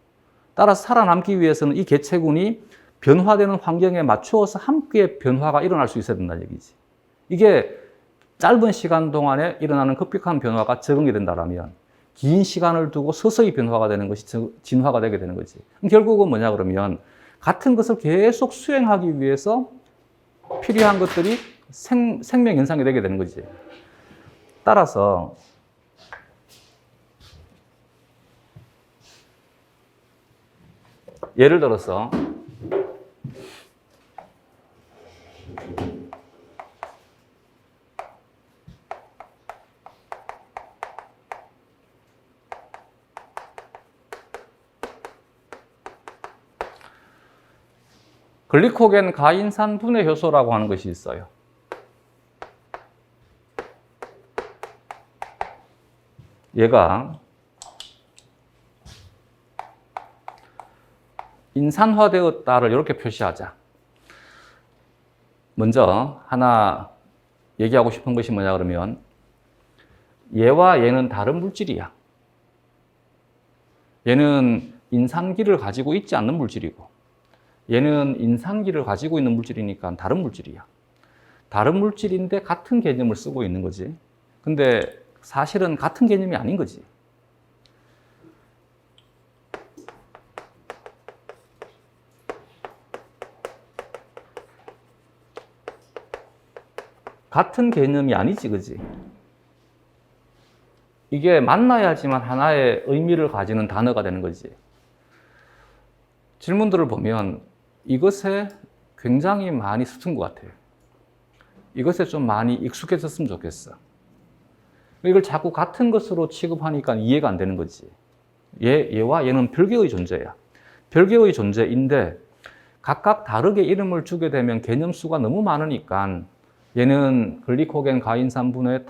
따라서 살아남기 위해서는 이 개체군이 변화되는 환경에 맞추어서 함께 변화가 일어날 수 있어야 된다는 얘기지. 이게 짧은 시간 동안에 일어나는 급격한 변화가 적응이 된다면 긴 시간을 두고 서서히 변화가 되는 것이 진화가 되게 되는 거지. 결국은 뭐냐 그러면 같은 것을 계속 수행하기 위해서 필요한 것들이 생명 현상이 되게 되는 거지. 따라서 예를 들어서 글리코겐 가인산 분해 효소라고 하는 것이 있어요. 얘가 인산화되었다를 이렇게 표시하자. 먼저 하나 얘기하고 싶은 것이 뭐냐 그러면 얘와 얘는 다른 물질이야. 얘는 인산기를 가지고 있지 않는 물질이고 얘는 인산기를 가지고 있는 물질이니까 다른 물질이야. 다른 물질인데 같은 개념을 쓰고 있는 거지. 근데 사실은 같은 개념이 아닌 거지. 같은 개념이 아니지, 그지? 이게 만나야지만 하나의 의미를 가지는 단어가 되는 거지. 질문들을 보면 이것에 굉장히 많이 스친 것 같아요. 이것에 좀 많이 익숙해졌으면 좋겠어. 이걸 자꾸 같은 것으로 취급하니까 이해가 안 되는 거지. 얘와 얘는 별개의 존재야. 별개의 존재인데 각각 다르게 이름을 주게 되면 개념 수가 너무 많으니까 얘는 글리코겐 가인산 분해의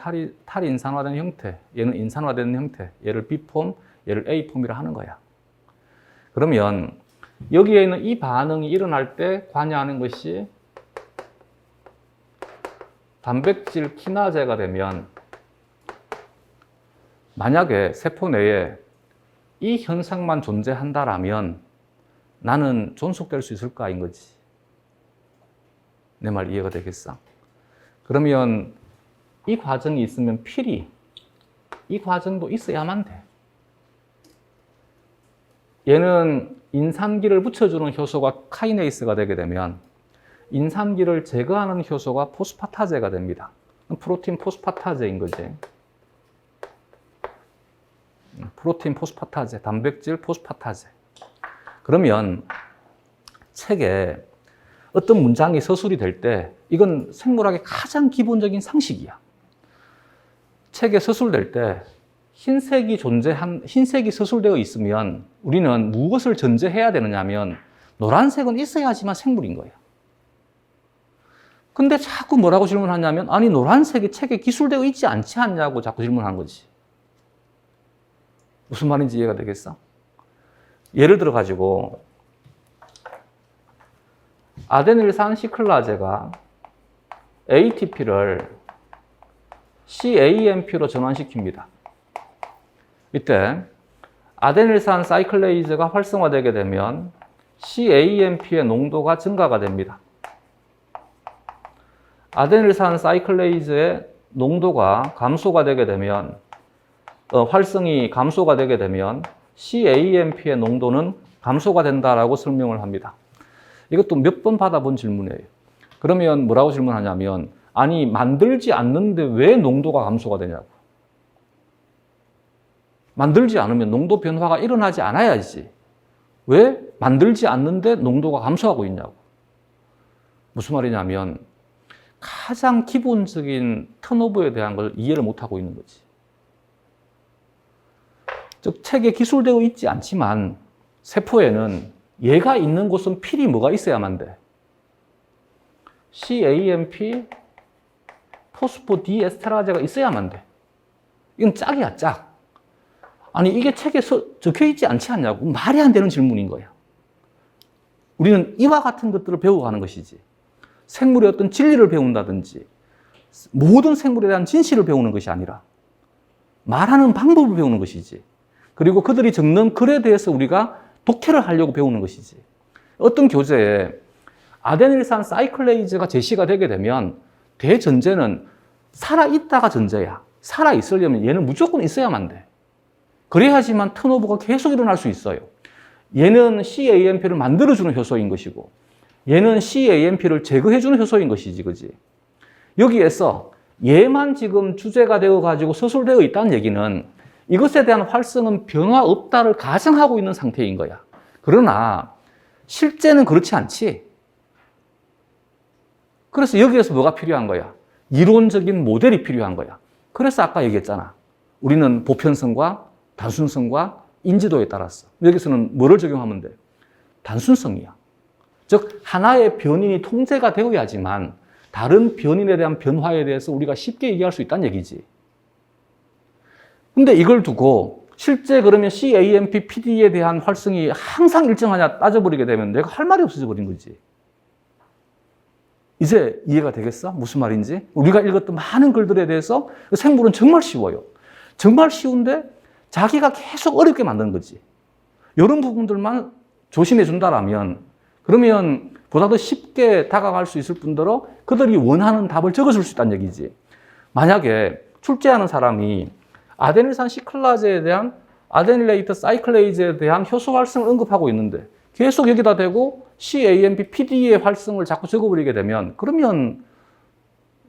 탈인산화된 형태, 얘는 인산화된 형태, 얘를 B폼, 얘를 A폼이라 하는 거야. 그러면 여기에 있는 이 반응이 일어날 때 관여하는 것이 단백질 키나제가 되면 만약에 세포 내에 이 현상만 존재한다라면 나는 존속될 수 있을까인 거지. 내 말 이해가 되겠어? 그러면 이 과정이 있으면 필히 이 과정도 있어야만 돼. 얘는 인산기를 붙여주는 효소가 카이네이스가 되게 되면 인산기를 제거하는 효소가 포스파타제가 됩니다. 프로틴 포스파타제인 거지. 프로틴 포스파타제, 단백질 포스파타제. 그러면 책에 어떤 문장이 서술이 될 때 이건 생물학의 가장 기본적인 상식이야. 책에 서술될 때 흰색이 서술되어 있으면 우리는 무엇을 전제해야 되느냐 하면 노란색은 있어야지만 생물인 거예요. 근데 자꾸 뭐라고 질문하냐면 아니 노란색이 책에 기술되어 있지 않지 않냐고 자꾸 질문하는 거지. 무슨 말인지 이해가 되겠어? 예를 들어 가지고 아데닐산 시클라제가 ATP를 CAMP로 전환시킵니다. 이때 아데닐산 사이클레이즈가 활성화되게 되면 CAMP의 농도가 증가가 됩니다. 아데닐산 사이클레이즈의 농도가 감소가 되게 되면 활성이 감소가 되게 되면 CAMP의 농도는 감소가 된다라고 설명을 합니다. 이것도 몇 번 받아본 질문이에요. 그러면 뭐라고 질문하냐면 아니 만들지 않는데 왜 농도가 감소가 되냐고. 만들지 않으면 농도 변화가 일어나지 않아야지. 왜 만들지 않는데 농도가 감소하고 있냐고. 무슨 말이냐면 가장 기본적인 턴오버에 대한 걸 이해를 못하고 있는 거지. 즉 책에 기술되어 있지 않지만 세포에는 얘가 있는 곳은 필히 뭐가 있어야만 돼. CAMP 포스포디에스테라제가 있어야만 돼. 이건 짝이야, 짝. 아니 이게 책에 적혀 있지 않지 않냐고. 말이 안 되는 질문인 거야. 우리는 이와 같은 것들을 배워가는 것이지. 생물의 어떤 진리를 배운다든지 모든 생물에 대한 진실을 배우는 것이 아니라 말하는 방법을 배우는 것이지. 그리고 그들이 적는 글에 대해서 우리가 독해를 하려고 배우는 것이지. 어떤 교재에 아데닐산 사이클레이즈가 제시가 되게 되면 대전제는 살아있다가 전제야. 살아있으려면 얘는 무조건 있어야만 돼. 그래야지만 턴오버가 계속 일어날 수 있어요. 얘는 CAMP를 만들어주는 효소인 것이고, 얘는 CAMP를 제거해주는 효소인 것이지, 그지? 여기에서 얘만 지금 주제가 되어가지고 서술되어 있다는 얘기는 이것에 대한 활성은 변화 없다를 가정하고 있는 상태인 거야. 그러나 실제는 그렇지 않지. 그래서 여기에서 뭐가 필요한 거야? 이론적인 모델이 필요한 거야. 그래서 아까 얘기했잖아. 우리는 보편성과 단순성과 인지도에 따라서. 여기서는 뭐를 적용하면 돼? 단순성이야. 즉, 하나의 변인이 통제가 되어야지만 다른 변인에 대한 변화에 대해서 우리가 쉽게 얘기할 수 있다는 얘기지. 근데 이걸 두고 실제 그러면 CAMP, PD에 대한 활성이 항상 일정하냐 따져버리게 되면 내가 할 말이 없어져 버린 거지. 이제 이해가 되겠어? 무슨 말인지? 우리가 읽었던 많은 글들에 대해서 생물은 정말 쉬워요. 정말 쉬운데 자기가 계속 어렵게 만드는 거지. 이런 부분들만 조심해 준다라면 그러면 보다 더 쉽게 다가갈 수 있을 뿐더러 그들이 원하는 답을 적어줄 수 있다는 얘기지. 만약에 출제하는 사람이 아데닐산 시클라제에 대한 아데닐레이트 사이클레이즈에 대한 효소 활성을 언급하고 있는데 계속 여기다 대고 CAMP, PD의 활성을 자꾸 적어버리게 되면 그러면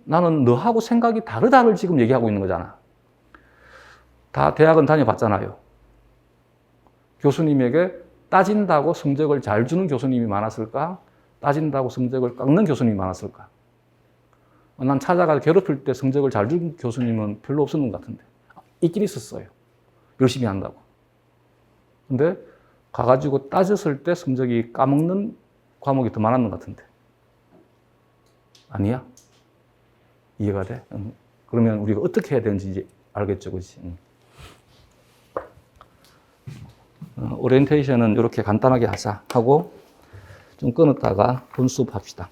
나는 너하고 생각이 다르다를 지금 얘기하고 있는 거잖아. 다 대학은 다녀봤잖아요. 교수님에게 따진다고 성적을 잘 주는 교수님이 많았을까? 따진다고 성적을 깎는 교수님이 많았을까? 난 찾아가서 괴롭힐 때 성적을 잘 준 교수님은 별로 없었는 것 같은데. 있긴 있었어요. 열심히 한다고. 근데 가가지고 따졌을 때 성적이 까먹는 과목이 더 많았는 것 같은데. 아니야? 이해가 돼? 응. 그러면 우리가 어떻게 해야 되는지 이제 알겠죠, 그렇지? 응. 오리엔테이션은 이렇게 간단하게 하자 하고 좀 끊었다가 본수업 합시다.